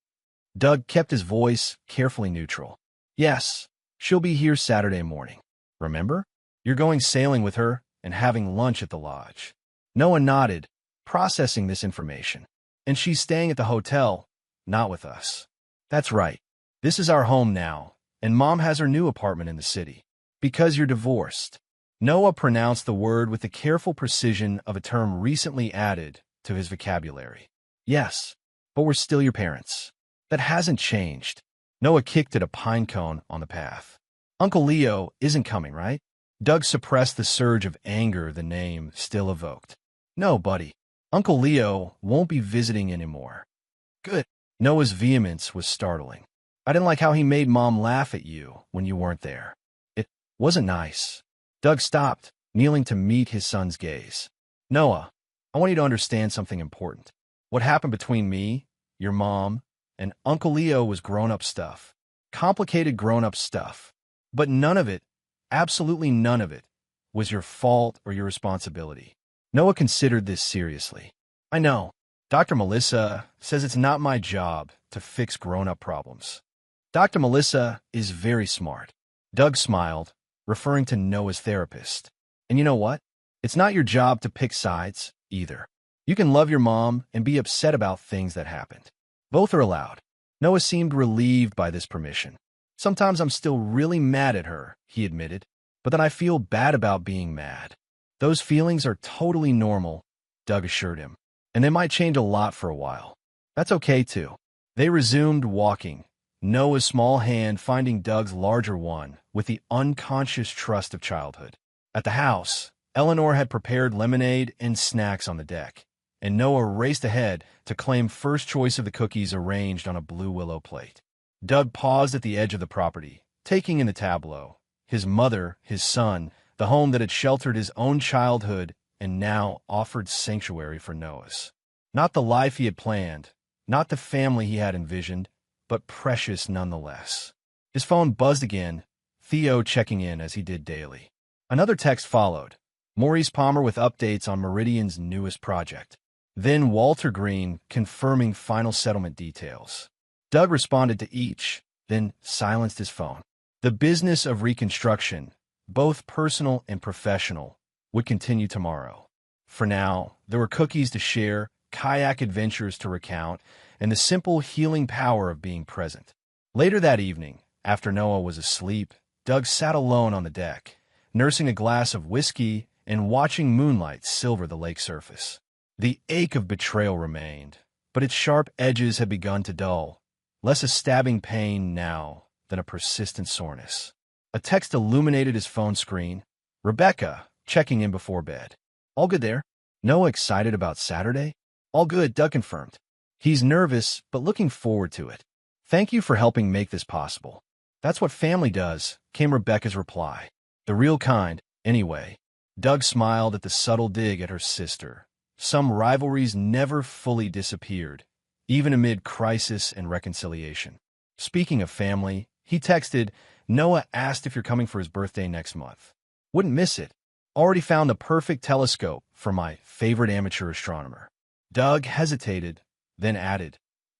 Doug kept his voice carefully neutral. Yes, she'll be here Saturday morning. Remember? You're going sailing with her and having lunch at the lodge. Noah nodded, processing this information. And she's staying at the hotel, not with us. That's right. This is our home now, and Mom has her new apartment in the city. Because you're divorced. Noah pronounced the word with the careful precision of a term recently added to his vocabulary. Yes, but we're still your parents. That hasn't changed. Noah kicked at a pine cone on the path. Uncle Leo isn't coming, right? Doug suppressed the surge of anger the name still evoked. No, buddy. Uncle Leo won't be visiting anymore. Good. Noah's vehemence was startling. I didn't like how he made Mom laugh at you when you weren't there. It wasn't nice. Doug stopped, kneeling to meet his son's gaze. Noah, I want you to understand something important. What happened between me, your mom, and Uncle Leo was grown-up stuff. Complicated grown-up stuff. But none of it, absolutely none of it, was your fault or your responsibility. Noah considered this seriously. I know. Dr. Melissa says it's not my job to fix grown-up problems. Dr. Melissa is very smart. Doug smiled, referring to Noah's therapist. And you know what? It's not your job to pick sides, either. You can love your mom and be upset about things that happened. Both are allowed. Noah seemed relieved by this permission. Sometimes I'm still really mad at her, he admitted, but then I feel bad about being mad. Those feelings are totally normal, Doug assured him, and they might change a lot for a while. That's okay, too. They resumed walking, Noah's small hand finding Doug's larger one with the unconscious trust of childhood. At the house, Eleanor had prepared lemonade and snacks on the deck, and Noah raced ahead to claim first choice of the cookies arranged on a blue willow plate. Doug paused at the edge of the property, taking in the tableau. His mother, his son, the home that had sheltered his own childhood and now offered sanctuary for Noah's. Not the life he had planned, not the family he had envisioned, but precious nonetheless. His phone buzzed again, Theo checking in as he did daily. Another text followed, Maurice Palmer with updates on Meridian's newest project. Then Walter Green confirming final settlement details. Doug responded to each, then silenced his phone. The business of reconstruction, both personal and professional, would continue tomorrow. For now, there were cookies to share, kayak adventures to recount, and the simple healing power of being present. Later that evening, after Noah was asleep, Doug sat alone on the deck, nursing a glass of whiskey and watching moonlight silver the lake surface. The ache of betrayal remained, but its sharp edges had begun to dull, less a stabbing pain now than a persistent soreness. A text illuminated his phone screen. Rebecca, checking in before bed. All good there? Noah excited about Saturday? All good, Doug confirmed. He's nervous, but looking forward to it. Thank you for helping make this possible. That's what family does, came Rebecca's reply. The real kind, anyway. Doug smiled at the subtle dig at her sister. Some rivalries never fully disappeared, even amid crisis and reconciliation. Speaking of family, he texted, Noah asked if you're coming for his birthday next month. Wouldn't miss it. Already found the perfect telescope for my favorite amateur astronomer. Doug hesitated, then added,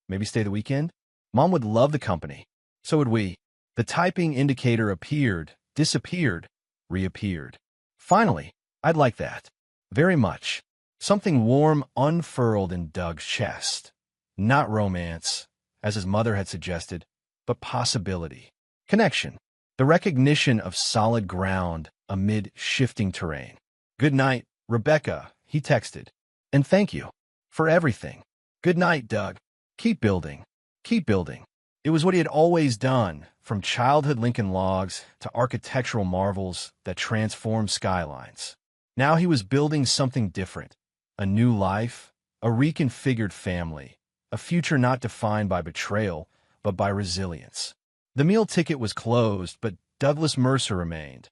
maybe stay the weekend? Mom would love the company. So would we. The typing indicator appeared, disappeared, reappeared. Finally, I'd like that. Very much. Something warm unfurled in Doug's chest. Not romance, as his mother had suggested, but possibility. Connection. The recognition of solid ground amid shifting terrain. Good night, Rebecca, he texted. And thank you for everything. Good night, Doug. Keep building. Keep building. It was what he had always done, from childhood Lincoln logs to architectural marvels that transformed skylines. Now he was building something different. A new life, a reconfigured family, a future not defined by betrayal, but by resilience. The meal ticket was closed, but Douglas Mercer remained.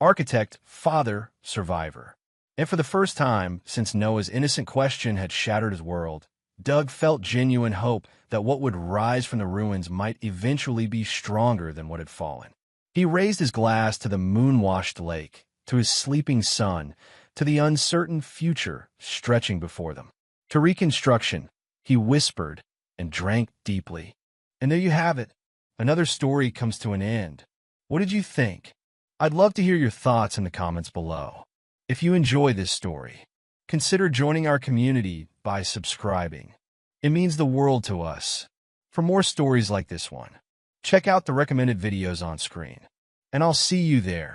Architect, father, survivor. And for the first time since Noah's innocent question had shattered his world, Doug felt genuine hope that what would rise from the ruins might eventually be stronger than what had fallen. He raised his glass to the moon-washed lake, to his sleeping son, to the uncertain future stretching before them. To reconstruction, he whispered and drank deeply. And there you have it. Another story comes to an end. What did you think? I'd love to hear your thoughts in the comments below. If you enjoy this story, consider joining our community by subscribing. It means the world to us. For more stories like this one, check out the recommended videos on screen. And I'll see you there.